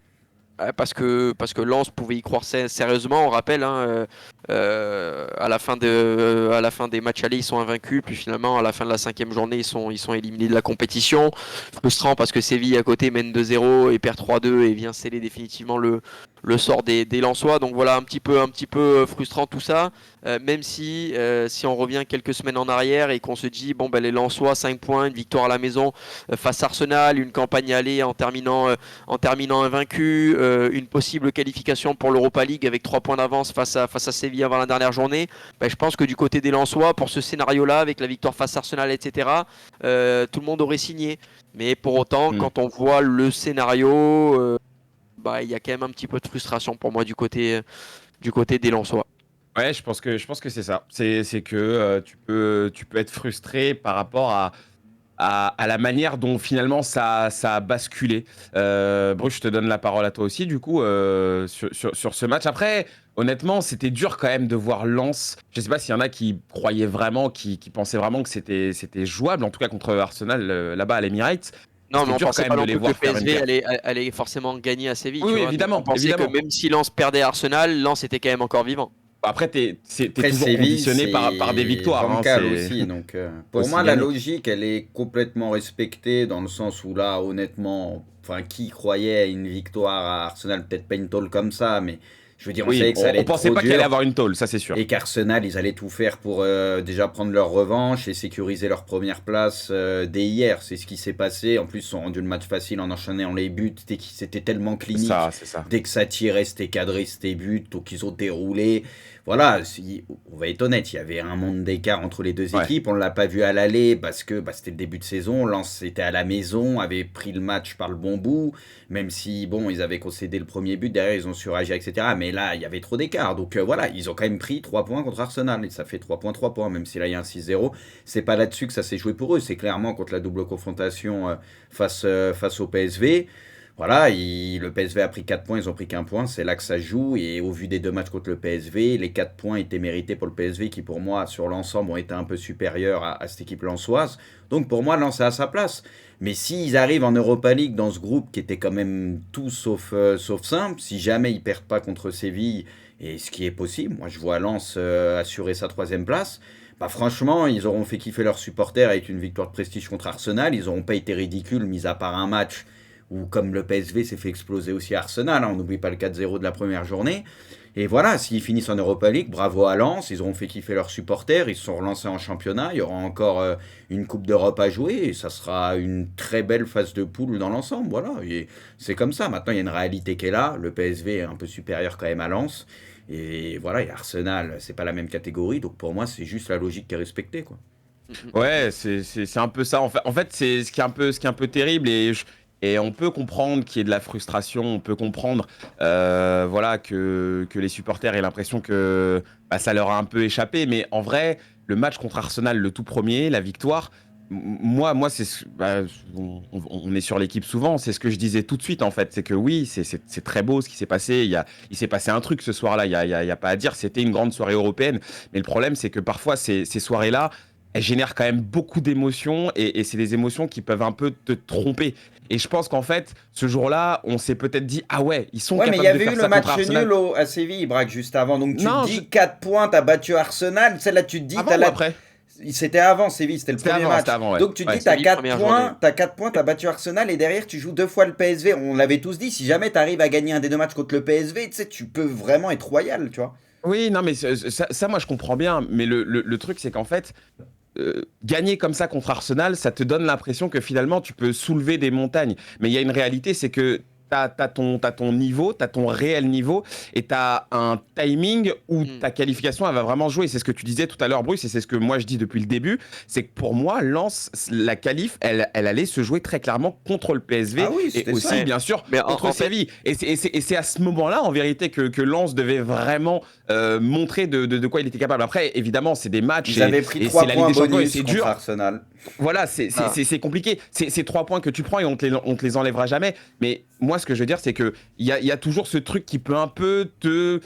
Lens pouvait y croire sérieusement. On rappelle à la fin des matchs allés ils sont invaincus, puis finalement à la fin de la 5e journée ils sont éliminés de la compétition. Frustrant parce que Séville à côté mène 2-0 et perd 3-2 et vient sceller définitivement le le sort des Lensois. Donc voilà, un petit peu frustrant tout ça. Même si on revient quelques semaines en arrière et qu'on se dit bon ben les Lensois 5 points, une victoire à la maison face à Arsenal, une campagne allée en terminant invaincu, une possible qualification pour l'Europa League avec 3 points d'avance face à Séville avant la dernière journée. Ben, je pense que du côté des Lensois, pour ce scénario-là, avec la victoire face à Arsenal, etc., tout le monde aurait signé. Mais pour autant, quand on voit le scénario, il y a quand même un petit peu de frustration pour moi du côté des Lensois. Ouais, je pense que c'est ça. C'est que tu peux être frustré par rapport à la manière dont finalement ça a basculé. Bruce, je te donne la parole à toi aussi, du coup, sur ce match. Après, honnêtement, c'était dur quand même de voir Lens. Je sais pas s'il y en a qui croyaient vraiment, qui pensaient vraiment que c'était jouable, en tout cas contre Arsenal là-bas à l'Emirates. Non, mais on dur pensait quand pas même non de les plus que le voir faire une PSV allait forcément gagner à Séville. Oui, tu oui, vois. évidemment, On pensait évidemment. que même si Lens perdait à Arsenal, Lens était quand même encore vivant. Après, t'es Après, toujours Séville, conditionné par des c'est victoires. Hein, bancal c'est aussi. Donc, pour aussi moi, la gagné. logique, elle est complètement respectée dans le sens où là, honnêtement, enfin, qui croyait à une victoire à Arsenal, peut-être pas une tôle comme ça, mais je veux dire, on Oui, savait que ça allait on être pensait trop pas qu'il allait dur avoir une tôle, ça c'est sûr. et qu'Arsenal, ils allaient tout faire pour déjà prendre leur revanche et sécuriser leur première place dès hier. C'est ce qui s'est passé. En plus, ils ont rendu le match facile en enchaînant les buts. C'était tellement clinique. C'est ça. Dès que ça tirait, c'était cadré, c'était but. Donc, ils ont déroulé. Voilà, on va être honnête, il y avait un monde d'écart entre les deux Ouais. équipes. On ne l'a pas vu à l'aller parce que c'était le début de saison. Lens était à la maison, avait pris le match par le bon bout. Même si, bon, ils avaient concédé le premier but, derrière, ils ont su réagir, etc. Mais là, il y avait trop d'écart. Donc voilà, ils ont quand même pris 3 points contre Arsenal. Et ça fait 3 points, même si là, il y a un 6-0. C'est pas là-dessus que ça s'est joué pour eux. C'est clairement contre la double confrontation face au PSV. Voilà, le PSV a pris 4 points, ils ont pris qu'1 point, c'est là que ça joue. Et au vu des 2 matchs contre le PSV, les 4 points étaient mérités pour le PSV qui, pour moi, sur l'ensemble, ont été un peu supérieurs à cette équipe lensoise. Donc pour moi, Lens est à sa place. Mais s'ils arrivent en Europa League dans ce groupe qui était quand même tout sauf simple, si jamais ils perdent pas contre Séville, et ce qui est possible, moi je vois Lens assurer sa 3e place. Bah franchement, ils auront fait kiffer leurs supporters avec une victoire de prestige contre Arsenal. Ils n'auront pas été ridicules, mis à part un match où, comme le PSV s'est fait exploser aussi Arsenal, hein, on n'oublie pas le 4-0 de la première journée. Et voilà, s'ils finissent en Europa League, bravo à Lens, ils auront fait kiffer leurs supporters, ils se sont relancés en championnat, il y aura encore une Coupe d'Europe à jouer, et ça sera une très belle phase de poule dans l'ensemble, voilà. Et c'est comme ça, maintenant il y a une réalité qui est là, le PSV est un peu supérieur quand même à Lens, et voilà, et Arsenal, c'est pas la même catégorie, donc pour moi c'est juste la logique qui est respectée, quoi. Ouais, c'est un peu ça. En fait, c'est ce qui est un peu terrible et on peut comprendre qu'il y ait de la frustration, on peut comprendre voilà, que les supporters aient l'impression que ça leur a un peu échappé. Mais en vrai, le match contre Arsenal, le tout premier, la victoire, moi on est sur l'équipe souvent, c'est ce que je disais tout de suite en fait. C'est que oui, c'est très beau ce qui s'est passé. Il s'est passé un truc ce soir-là, il y a pas à dire, c'était une grande soirée européenne. Mais le problème, c'est que parfois, ces soirées-là, elles génèrent quand même beaucoup d'émotions et c'est des émotions qui peuvent un peu te tromper. Et je pense qu'en fait, ce jour-là, on s'est peut-être dit, ah ouais, ils sont Ouais, mais il y capables de avait faire eu le ça contre match Arsenal. nul à Séville, Braque, juste avant. Donc tu Non, te dis 4 points, t'as battu Arsenal. Celle-là, tu te dis, avant ou après? C'était avant Séville, c'était le premier match. C'était avant, ouais. Donc tu te Ouais. dis, t'as Séville, 4 première points, journée. t'as 4 points, t'as battu Arsenal et derrière tu joues 2 fois le PSV. On l'avait tous dit, si jamais t'arrives à gagner un des 2 matchs contre le PSV, tu sais, tu peux vraiment être royal, tu vois. Oui, non, mais ça, moi, je comprends bien. Mais le truc, c'est qu'en fait, gagner comme ça contre Arsenal, ça te donne l'impression que finalement tu peux soulever des montagnes. Mais il y a une réalité, c'est que t'as ton niveau, t'as ton réel niveau, et t'as un timing où ta qualification, elle va vraiment jouer. C'est ce que tu disais tout à l'heure, Bruce, et c'est ce que moi je dis depuis le début, c'est que pour moi, Lens, la qualif, elle allait se jouer très clairement contre le PSV, Ah oui, et c'était aussi, ça. bien sûr, Mais contre en fait, Séville. Et c'est à ce moment-là, en vérité, que Lens devait vraiment montrer de quoi il était capable. Après, évidemment, c'est des matchs, Ils avaient pris et 3 c'est la Ligue points des Champions, et bonus c'est contre dur. Arsenal. Voilà, c'est compliqué. C'est 3 points que tu prends et on te les enlèvera jamais. Mais moi, ce que je veux dire, c'est que il y a toujours ce truc qui peut un peu te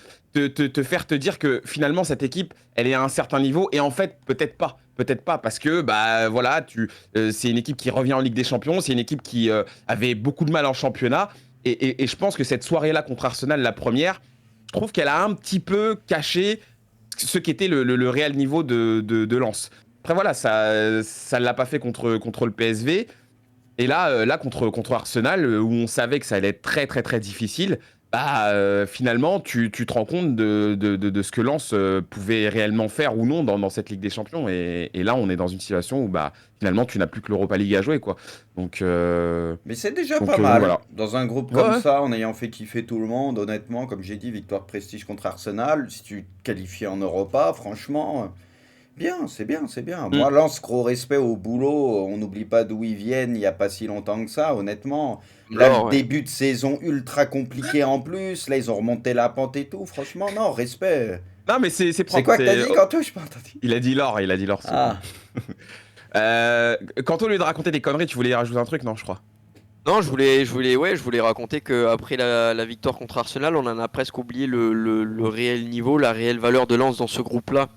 faire te dire que finalement, cette équipe, elle est à un certain niveau. Et en fait, peut-être pas. Peut-être pas, parce que bah voilà, c'est une équipe qui revient en Ligue des Champions, c'est une équipe qui avait beaucoup de mal en championnat. Et je pense que cette soirée-là contre Arsenal, la première, je trouve qu'elle a un petit peu caché ce qu'était le réel niveau de Lens. Après voilà, ça ne l'a pas fait contre le PSV. Et là contre Arsenal, où on savait que ça allait être très très très difficile, Finalement, tu te rends compte de ce que Lens pouvait réellement faire ou non dans cette Ligue des Champions. Et là, on est dans une situation où finalement, tu n'as plus que l'Europa League à jouer, quoi. Donc, Mais c'est déjà pas donc mal. voilà. Dans un groupe Ouais, comme ouais. ça, en ayant fait kiffer tout le monde, honnêtement, comme j'ai dit, victoire de prestige contre Arsenal, si tu te qualifies en Europa, franchement, bien, c'est bien, c'est bien. Mm. Moi, lance gros respect au boulot. On n'oublie pas d'où ils viennent il n'y a pas si longtemps que ça, honnêtement. Là, le Là, ouais. début de saison ultra compliqué en plus. Là, ils ont remonté la pente et tout. Franchement, non, respect. Non, mais c'est C'est propre. quoi que t'as dit, Quentin? Je pas entendu. Il a dit l'or, c'est bon. Ah, Quand au lieu de raconter des conneries, tu voulais rajouter un truc, non, je crois. Non, je voulais raconter que après la victoire contre Arsenal, on en a presque oublié le réel niveau, la réelle valeur de Lens dans ce groupe-là.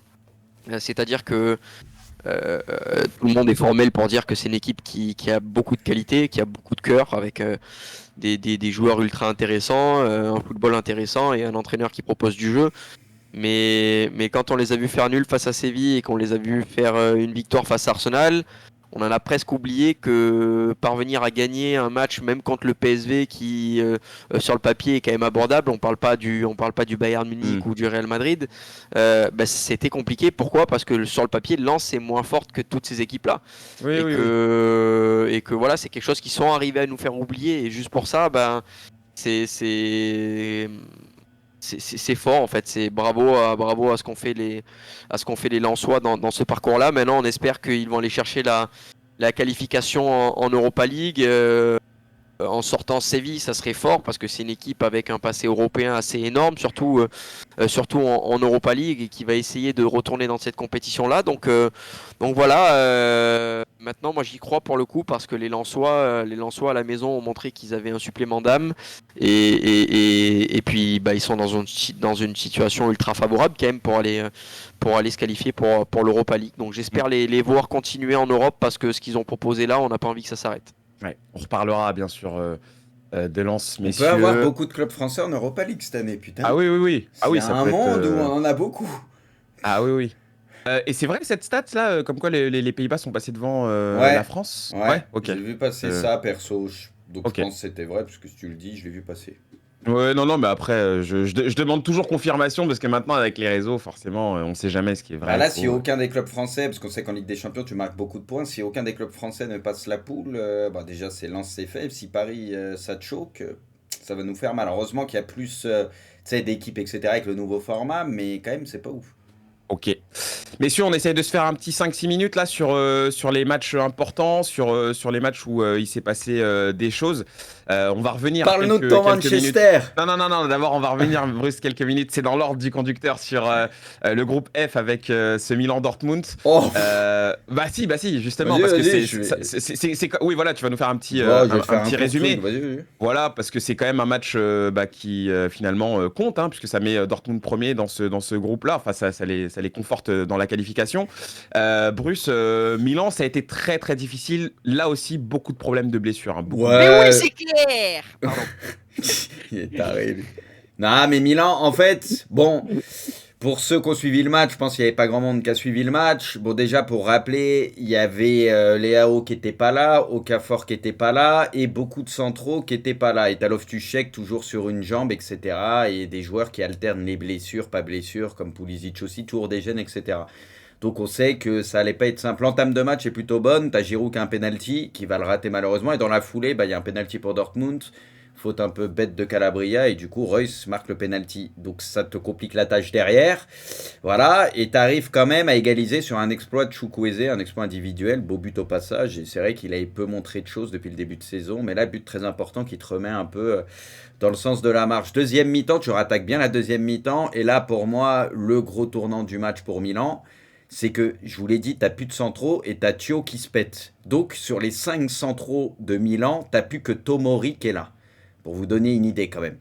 C'est-à-dire que tout le monde est formel pour dire que c'est une équipe qui a beaucoup de qualité, qui a beaucoup de cœur, avec des joueurs ultra intéressants, un football intéressant et un entraîneur qui propose du jeu. Mais quand on les a vus faire nul face à Séville et qu'on les a vus faire une victoire face à Arsenal, on en a presque oublié que parvenir à gagner un match même contre le PSV qui sur le papier est quand même abordable, on parle pas du Bayern Mm. Munich ou du Real Madrid, c'était compliqué. Pourquoi? Parce que sur le papier, Lens est moins forte que toutes ces équipes-là Oui, et oui, oui. que voilà, c'est quelque chose qui sont arrivés à nous faire oublier et juste pour ça, c'est c'est c'est fort en fait. C'est bravo à ce qu'ont fait les Lensois dans ce parcours-là. Maintenant, on espère qu'ils vont aller chercher la qualification en Europa League. En sortant Séville, ça serait fort parce que c'est une équipe avec un passé européen assez énorme, surtout en Europa League et qui va essayer de retourner dans cette compétition-là. Donc voilà. Maintenant, moi j'y crois pour le coup parce que les Lensois à la maison ont montré qu'ils avaient un supplément d'âme et puis ils sont dans une situation ultra favorable quand même pour aller se qualifier pour l'Europa League. Donc Mm. j'espère les voir continuer en Europe parce que ce qu'ils ont proposé là, on n'a pas envie que ça s'arrête. Ouais. On reparlera, bien sûr, de Lens, on peut avoir messieurs. beaucoup de clubs français en Europa League cette année, Ah putain. oui, oui, oui. Ah C'est oui, ça un peut être. monde où on en a beaucoup. Ah oui, oui. Et c'est vrai cette stat là, comme quoi les Pays-Bas sont passés devant la Ouais, France? ouais, Ouais, ok. j'ai vu passer Euh, ça perso. Donc je ok. pense que c'était vrai, puisque si tu le dis, je l'ai vu passer. Ouais, non, non, mais après, je demande toujours confirmation parce que maintenant, avec les réseaux, forcément, on sait jamais ce qui est Bah vrai, là, si faux. aucun des clubs français, parce qu'on sait qu'en Ligue des Champions, tu marques beaucoup de points, si aucun des clubs français ne passe la poule, bah déjà, c'est Lens, c'est fait. Si Paris, ça te choque, ça va nous faire mal. Heureusement qu'il y a plus tu sais, d'équipes, etc., avec le nouveau format, mais quand même, c'est pas ouf. Ok. Messieurs, on essaye de se faire un petit 5-6 minutes là sur les matchs importants, sur les matchs où il s'est passé des choses. On va revenir Parle-nous de ton quelques minutes. Manchester! Non, non, non, non, d'abord on va revenir, Bruce, quelques minutes. C'est dans l'ordre du conducteur sur le groupe F avec ce Milan-Dortmund. Oh, pff, Bah si, justement, vas-y, parce que vas-y, je vais... oui, voilà, tu vas nous faire un petit, Bon, je vais te un faire un petit court truc, résumé. vas-y, vas-y. Voilà, parce que c'est quand même un match qui finalement compte, hein, puisque ça met Dortmund premier dans ce groupe-là. Enfin, ça les conforte dans la qualification. Bruce, Milan, ça a été très très difficile. Là aussi, beaucoup de problèmes de blessures, hein, beaucoup de Mais blessures. oui, Ouais, c'est clair. Pardon. il est taré, lui. Non, mais Milan, en fait, bon, pour ceux qui ont suivi le match, je pense qu'il n'y avait pas grand monde qui a suivi le match. Bon, déjà, pour rappeler, il y avait Leao qui n'était pas là, Okafor qui n'était pas là, et beaucoup de centraux qui n'étaient pas là. Et Loftus-Cheek toujours sur une jambe, etc. Et des joueurs qui alternent les blessures, pas blessures, comme Pulisic aussi, toujours des jeunes, etc. Donc on sait que ça allait pas être simple. L'entame de match est plutôt bonne. T'as Giroud qui a un penalty, qui va le rater malheureusement. Et dans la foulée, il y a un penalty pour Dortmund. Faute un peu bête de Calabria. Et du coup, Reus marque le penalty. Donc ça te complique la tâche derrière. Voilà. Et t'arrives quand même à égaliser sur un exploit de Chukwueze, un exploit individuel. Beau but au passage. Et c'est vrai qu'il avait peu montré de choses depuis le début de saison. Mais là, but très important qui te remet un peu dans le sens de la marche. Deuxième mi-temps, tu rattaques bien la deuxième mi-temps. Et là, pour moi, le gros tournant du match pour Milan, c'est que, je vous l'ai dit, t'as plus de centraux et t'as Thio qui se pète. Donc, sur les 5 centraux de Milan, t'as plus que Tomori qui est là. Pour vous donner une idée quand même.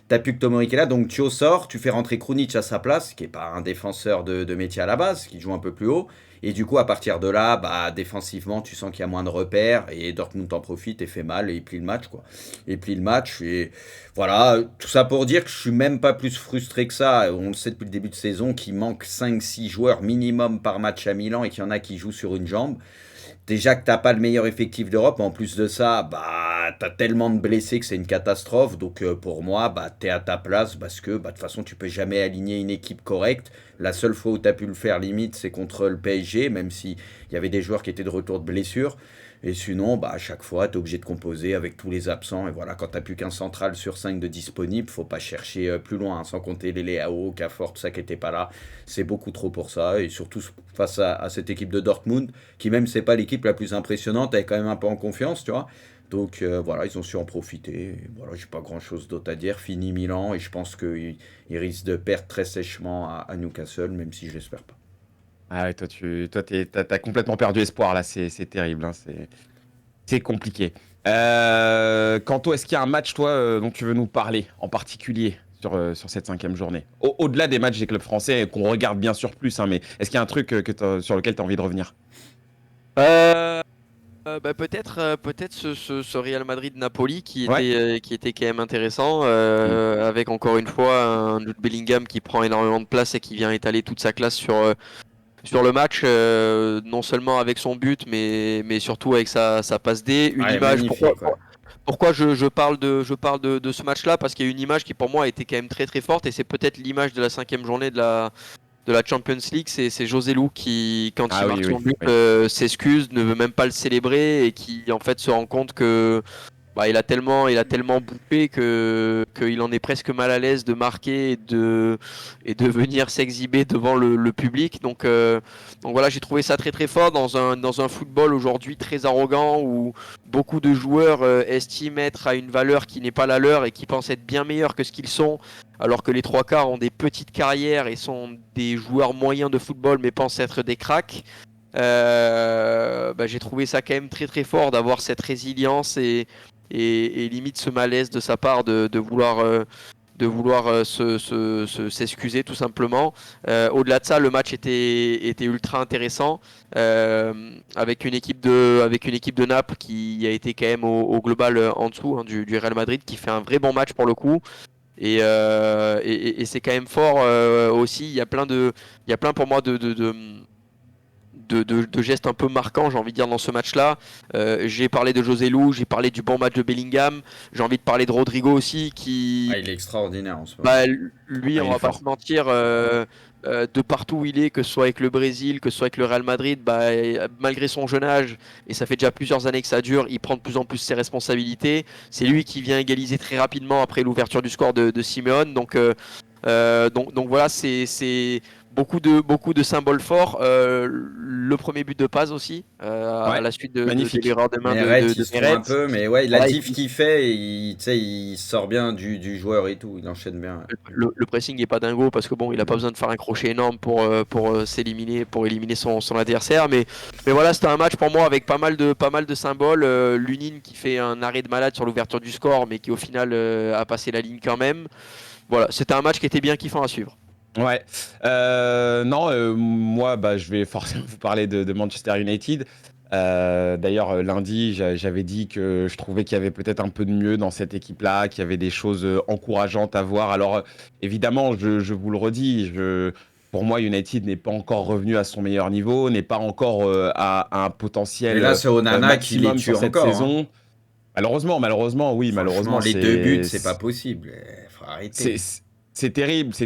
T'as plus que Tomori qui est là, donc Thio sort, tu fais rentrer Krunic à sa place, qui est pas un défenseur de métier à la base, qui joue un peu plus haut. Et du coup, à partir de là, défensivement, tu sens qu'il y a moins de repères, et Dortmund en profite et fait mal, et il plie le match, quoi. Il plie le match, et voilà, tout ça pour dire que je suis même pas plus frustré que ça. On le sait depuis le début de saison qu'il manque 5-6 joueurs minimum par match à Milan, et qu'il y en a qui jouent sur une jambe. Déjà que t'as pas le meilleur effectif d'Europe, en plus de ça, t'as tellement de blessés que c'est une catastrophe. Donc pour moi, t'es à ta place parce que de toute façon, tu peux jamais aligner une équipe correcte. La seule fois où t'as pu le faire limite, c'est contre le PSG, même si il y avait des joueurs qui étaient de retour de blessure. Et sinon, à chaque fois, tu es obligé de composer avec tous les absents. Et voilà, quand tu plus qu'un central sur 5 de disponible, faut pas chercher plus loin, hein, sans compter les Leao, Okafor, tout ça qui n'était pas là. C'est beaucoup trop pour ça. Et surtout face à cette équipe de Dortmund, qui même c'est pas l'équipe la plus impressionnante, elle est quand même un peu en confiance, tu vois. Donc voilà, ils ont su en profiter. Et voilà, j'ai pas grand-chose d'autre à dire. Fini Milan, et je pense qu'ils risquent de perdre très sèchement à Newcastle, même si je l'espère pas. Ah ouais, t'as complètement perdu espoir là, c'est terrible, hein, c'est compliqué. Kanto, est-ce qu'il y a un match, toi, dont tu veux nous parler en particulier sur cette 5e journée? Au-delà des matchs des clubs français, qu'on regarde bien sûr plus, hein, mais est-ce qu'il y a un truc sur lequel tu as envie de revenir? Peut-être ce Real Madrid-Napoli Ouais. qui était quand même intéressant, Mm. avec encore une fois un Jude Bellingham qui prend énormément de place et qui vient étaler toute sa classe sur le match, non seulement avec son but, mais surtout avec sa passe D. Une Ouais, image. magnifique, ouais. Pourquoi je parle de ce match-là? Parce qu'il y a une image qui pour moi a été quand même très très forte et c'est peut-être l'image de la 5e journée de la Champions League. C'est José Lu qui, quand il Ah oui, marque son oui, but, oui. s'excuse, ne veut même pas le célébrer et qui en fait se rend compte que il a tellement bouffé que qu'il en est presque mal à l'aise de marquer et de venir s'exhiber devant le public. Donc voilà, j'ai trouvé ça très très fort dans un football aujourd'hui très arrogant où beaucoup de joueurs estiment être à une valeur qui n'est pas la leur et qui pensent être bien meilleurs que ce qu'ils sont, alors que les trois quarts ont des petites carrières et sont des joueurs moyens de football mais pensent être des cracks. J'ai trouvé ça quand même très très fort d'avoir cette résilience et limite ce malaise de sa part de vouloir s'excuser tout simplement. Au-delà de ça, le match était ultra intéressant, avec une équipe de Naples qui a été quand même au global en dessous, hein, du Real Madrid, qui fait un vrai bon match pour le coup. Et c'est quand même fort aussi. Il y a plein pour moi de gestes un peu marquants, j'ai envie de dire, dans ce match-là. J'ai parlé de José Lu, j'ai parlé du bon match de Bellingham, j'ai envie de parler de Rodrigo aussi, Ah, qui, il est extraordinaire en ce moment. lui, Ah, on il est va pas fort. se mentir, de partout où il est, que ce soit avec le Brésil, que ce soit avec le Real Madrid, malgré son jeune âge, et ça fait déjà plusieurs années que ça dure, il prend de plus en plus ses responsabilités. C'est lui qui vient égaliser très rapidement après l'ouverture du score de Simeone. Donc voilà, c'est beaucoup de symboles forts. Le premier but de Paz aussi, à Ouais, la suite de magnifique. l'erreur de main Meret, il de se trompe Meret. un peu, mais ouais, la Voilà, diff qu'il fait, tu sais, il sort bien du joueur et tout, il enchaîne bien. le pressing n'est pas dingo parce que bon, il a pas besoin de faire un crochet énorme pour éliminer son adversaire. Mais voilà, c'était un match pour moi avec pas mal de symboles. Lunin qui fait un arrêt de malade sur l'ouverture du score, mais qui au final a passé la ligne quand même. Voilà, c'était un match qui était bien kiffant à suivre. Ouais. Non, moi, je vais forcément vous parler de Manchester United. D'ailleurs, lundi, j'avais dit que je trouvais qu'il y avait peut-être un peu de mieux dans cette équipe-là, qu'il y avait des choses encourageantes à voir. Alors, évidemment, je vous le redis, pour moi, United n'est pas encore revenu à son meilleur niveau, n'est pas encore à un Mais potentiel là, c'est Onana qui les maximum tue sur cette encore, hein. saison. Malheureusement, oui, Franchement, malheureusement, les deux buts, c'est pas possible. Faut c'est arrêter. c'est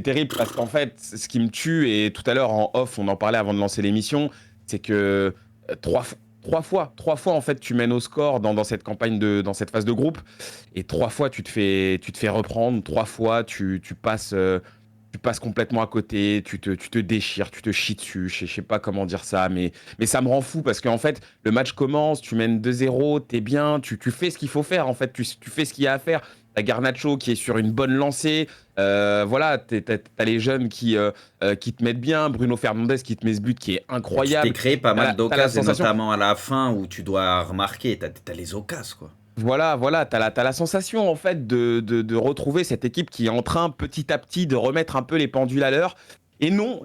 terrible parce qu'en fait, ce qui me tue, et tout à l'heure en off, on en parlait avant de lancer l'émission, c'est que trois fois en fait, tu mènes au score dans cette campagne dans cette phase de groupe, et trois fois tu te fais reprendre, trois fois tu passes complètement à côté, tu te déchires, tu te chies dessus, je sais pas comment dire ça, mais ça me rend fou parce qu'en fait, le match commence, tu mènes 2-0, t'es bien, tu fais ce qu'il faut faire, en fait, tu fais ce qu'il y a à faire. T'as Garnacho qui est sur une bonne lancée, voilà, t'as les jeunes qui te mettent bien, Bruno Fernandes qui te met ce but qui est Et tu t'es incroyable. créé pas mal T'as la d'occasions, et sensation, notamment à la fin où tu dois remarquer, t'as les occasions, quoi. voilà, t'as la sensation en fait de retrouver cette équipe qui est en train petit à petit de remettre un peu les pendules à l'heure. Et non,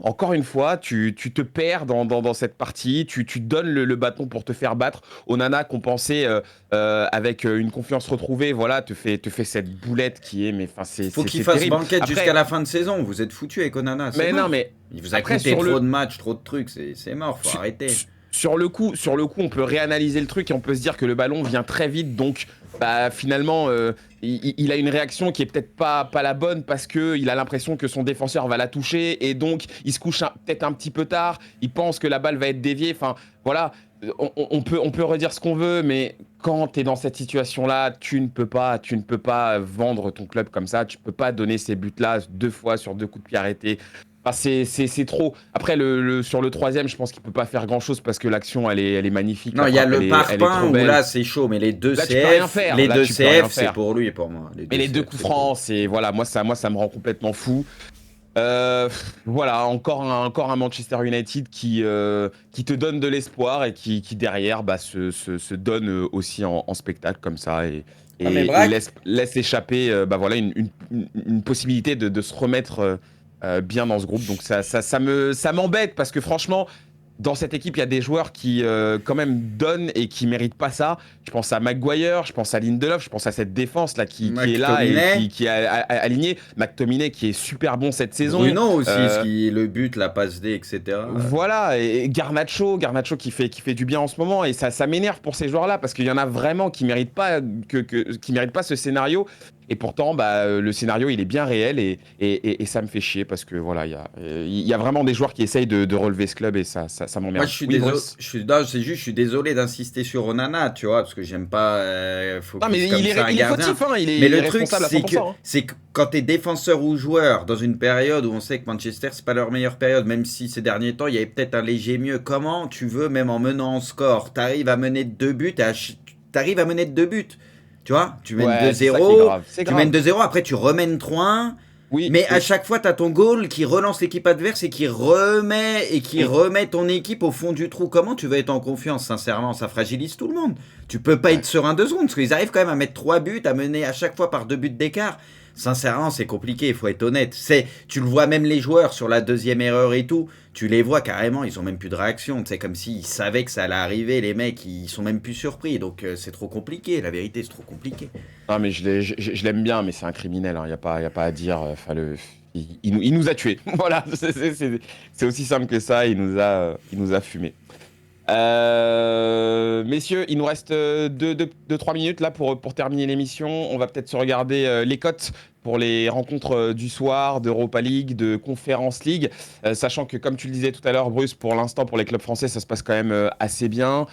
encore une fois, tu te perds dans cette partie, tu donnes le bâton pour te faire battre. Onana, qu'on pensait avec une confiance retrouvée, voilà, te fait cette boulette qui est, mais enfin, Faut qu'il c'est fasse terrible. banquette jusqu'à Après, la fin de saison. Vous êtes foutu avec Onana, c'est mais non, mort. mais Il vous a après, coûté trop de matchs, trop de trucs, c'est mort, faut su- arrêter. Sur le coup, on peut réanalyser le truc et on peut se dire que le ballon vient très vite, donc bah, finalement, il a une réaction qui est peut-être pas la bonne parce que il a l'impression que son défenseur va la toucher et donc il se couche peut-être un petit peu tard. Il pense que la balle va être déviée. Enfin, voilà, on peut redire ce qu'on veut, mais quand tu es dans cette situation-là, tu ne peux pas vendre ton club comme ça. Tu peux pas donner ces buts-là 2 fois sur 2 coups de pied arrêtés. Enfin, c'est trop. Après, sur le troisième, je pense qu'il peut pas faire grand-chose parce que l'action, elle est magnifique. Non, La il y a frappe, le elle est trop parpaing où belle. là c'est chaud, mais les deux Là, tu peux rien CF, faire. les Là, deux tu peux rien CF, c'est faire. pour lui et pour moi. Mais les deux CF, coups c'est pour lui. francs, c'est voilà, moi ça me rend complètement fou. Voilà, encore un Manchester United qui te donne de l'espoir et qui derrière bah, se donne aussi en spectacle comme ça Ah mais et Braque, laisse échapper bah, voilà, une possibilité de se remettre bien dans ce groupe. Donc ça m'embête parce que franchement, dans cette équipe, il y a des joueurs qui quand même donnent et qui méritent pas ça. Je pense à Maguire, je pense à Lindelof, je pense à cette défense là qui est là et McTominay, qui est alignée. McTominay qui est super bon cette saison. Bruno aussi, ce Euh, qui le but, la passe D, etc. voilà, et Garnacho qui fait du bien en ce moment. Et ça m'énerve pour ces joueurs-là parce qu'il y en a vraiment qui méritent pas, qui méritent pas ce scénario. Et pourtant, bah, le scénario, il est bien réel et ça me fait chier parce que voilà, il y a vraiment des joueurs qui essayent de relever ce club et ça Moi, m'emmerde. je suis Oui, désolé, Bruce. non, c'est juste, je suis désolé d'insister sur Onana, tu vois, parce que j'aime pas Non, mais focus comme ça un il est gardien. fautif, hein, Mais il est le truc, responsable à 100%. Hein. c'est que quand t'es défenseur ou joueur dans une période où on sait que Manchester, c'est pas leur meilleure période, même si ces derniers temps, il y avait peut-être un léger mieux. Comment tu veux, même en menant en score, t'arrives à mener de 2 buts, t'arrives à mener de 2 buts. Tu vois, tu mènes Ouais, c'est ça qui est 2-0, grave. C'est tu mènes grave. 2-0, après tu remènes 3-1. Oui, Mais à oui. chaque fois, tu as ton goal qui relance l'équipe adverse et qui Mm. remet ton équipe au fond du trou. Comment tu vas être en confiance, sincèrement? Ça fragilise tout le monde. Tu peux pas Ouais. être serein 2 secondes parce qu'ils arrivent quand même à mettre 3 buts, à mener à chaque fois par 2 buts d'écart. Sincèrement, c'est compliqué, il faut être honnête. Tu le vois même les joueurs sur la deuxième erreur et tout. Tu les vois carrément, ils ont même plus de réaction. C'est comme s'ils savaient que ça allait arriver. Les mecs, ils sont même plus surpris. Donc c'est trop compliqué. La vérité, c'est trop compliqué. Non, mais je l'aime bien, mais c'est un criminel. Il n'y a pas à dire. Enfin, il nous a tués. Voilà, c'est aussi simple que ça. Il nous a fumé. Messieurs, il nous reste 3 minutes là pour terminer l'émission. On va peut-être se regarder les cotes pour les rencontres du soir, d'Europa League, de Conference League. Sachant que, comme tu le disais tout à l'heure, Bruce, pour l'instant, pour les clubs français, ça se passe quand même assez bien.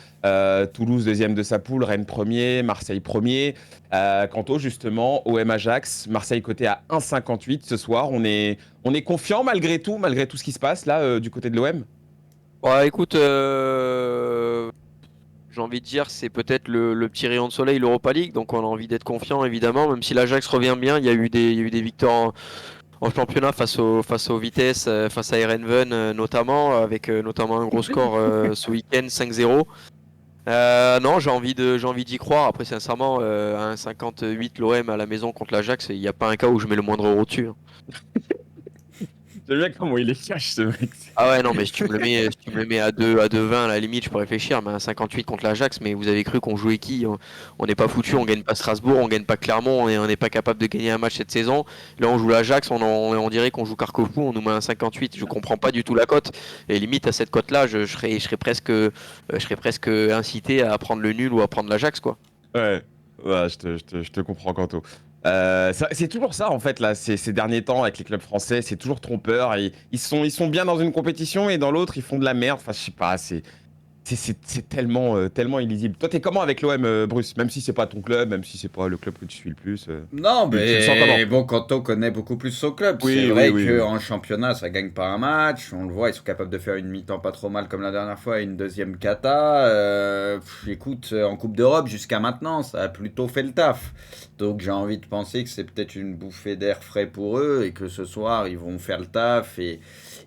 Toulouse, deuxième de sa poule, Rennes premier, Marseille premier. Quant au, justement, OM Ajax, Marseille coté à 1,58 ce soir. On est confiant malgré tout ce qui se passe là du côté de l'OM. Ouais, écoute, j'ai envie de dire, c'est peut-être le petit rayon de soleil, l'Europa League, donc on a envie d'être confiant, évidemment, même si l'Ajax revient bien, il y a eu des victoires en championnat face aux Vitesse, face à Erenven notamment, avec notamment un gros score ce week-end, 5-0. Non, j'ai envie d'y croire. Après, sincèrement, à 1,58 l'OM à la maison contre l'Ajax, il n'y a pas un cas où je mets le moindre euro dessus. Hein. J'aime bien comment il est cash, ce mec. Ah ouais, non, mais si tu me le mets à 2,20 à la limite, je peux réfléchir, mais à 58 contre l'Ajax, mais vous avez cru qu'on jouait qui? On n'est pas foutu, on gagne pas Strasbourg, on gagne pas Clermont, et on n'est pas capable de gagner un match cette saison. Là, on joue l'Ajax, on dirait qu'on joue Carquefou, on nous met un 58, je comprends pas du tout la cote. Et limite, à cette cote-là, je serais presque incité à prendre le nul ou à prendre l'Ajax, quoi. Ouais, ouais, je te comprends, Quentin. C'est toujours ça en fait là, ces derniers temps avec les clubs français, c'est toujours trompeur. Ils sont bien dans une compétition et dans l'autre ils font de la merde. Enfin, je sais pas, c'est tellement illisible. Toi, t'es comment avec l'OM, Bruce? Même si c'est pas ton club, même si c'est pas le club que tu suis le plus, Non, tu le sens comment? mais bon, Kanto connaît beaucoup plus son club. C'est Oui, oui, vrai oui, oui. qu'en championnat, ça gagne pas un match. On le voit, ils sont capables de faire une mi-temps pas trop mal comme la dernière fois et une deuxième cata. Écoute, en Coupe d'Europe, jusqu'à maintenant, ça a plutôt fait le taf. Donc j'ai envie de penser que c'est peut-être une bouffée d'air frais pour eux et que ce soir, ils vont faire le taf.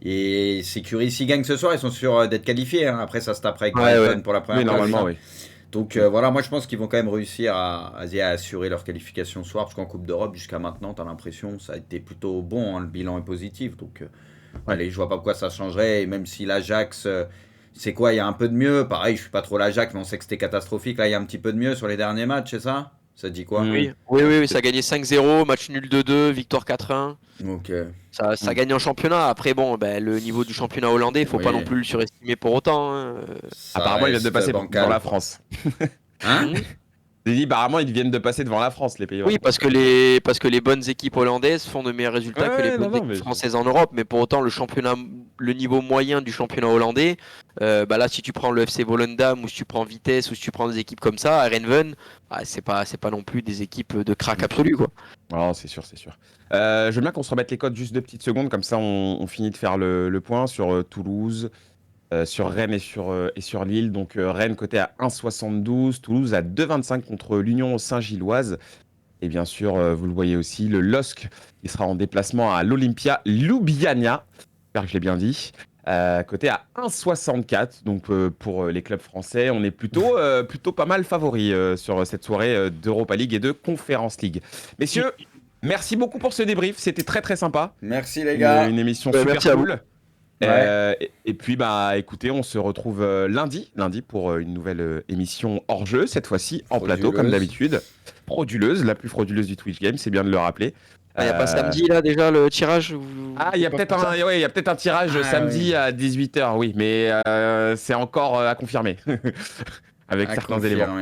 Et sécuriser, s'ils gagnent ce soir, ils sont sûrs d'être qualifiés. Hein. Après, ça se tapera avec Ouais, ouais. Brighton pour la Oui, première place. normalement, Hein. oui. Donc voilà, moi je pense qu'ils vont quand même réussir à assurer leur qualification ce soir, parce qu'en Coupe d'Europe, jusqu'à maintenant, tu as l'impression ça a été plutôt bon, hein, le bilan est positif. Donc Ouais. allez, je vois pas pourquoi ça changerait, et même si l'Ajax, c'est quoi, il y a un peu de mieux, pareil, je suis pas trop l'Ajax, mais on sait que c'était catastrophique, là il y a un petit peu de mieux sur les derniers matchs, c'est ça? Ça dit quoi? Oui, oui, ça a gagné 5-0, match nul 2-2, victoire 4-1. Ok. Ça gagne en championnat. Après, bon, ben, le niveau du championnat hollandais, faut pas Oui. non plus le surestimer pour autant, hein. Ça Apparemment, ils viennent de reste passer bancal, devant la quoi. France. Hein? J'ai dit, apparemment, ils viennent de passer devant la France, les Pays-Bas. Oui, parce que les bonnes équipes hollandaises font de meilleurs résultats que les Ouais, non, bonnes non, équipes mais- françaises en Europe. Mais pour autant, le niveau moyen du championnat hollandais, bah là, si tu prends le FC Volendam ou si tu prends Vitesse ou si tu prends des équipes comme ça, Eindhoven, bah, c'est pas non plus des équipes de crack absolu, quoi. Non, c'est sûr, c'est sûr. Je veux bien qu'on se remette les codes juste 2 petites secondes, comme ça on finit de faire le point sur Toulouse, sur Rennes et sur Lille. Donc Rennes côté à 1,72, Toulouse à 2,25 contre l'Union Saint-Gilloise. Et bien sûr, vous le voyez aussi, le LOSC qui sera en déplacement à l'Olympia Ljubljana. J'espère que je l'ai bien dit. Côté à 1,64. Donc pour les clubs français, on est plutôt pas mal favoris sur cette soirée d'Europa League et de Conference League. Messieurs, merci beaucoup pour ce débrief. C'était très très sympa. Merci les gars. Une émission Ouais, super merci à vous. cool. Ouais. Et puis, bah, écoutez, on se retrouve lundi pour une nouvelle émission hors jeu, cette fois-ci en plateau, comme Frauduleuse. d'habitude. Frauduleuse, la plus frauduleuse du Twitch Game, c'est bien de le rappeler. Il n'y a pas Euh, samedi là déjà le tirage Ah, il y a peut-être un tirage Ah, samedi oui. à 18h, oui, mais c'est encore à confirmer. Avec À certains confirmer. éléments.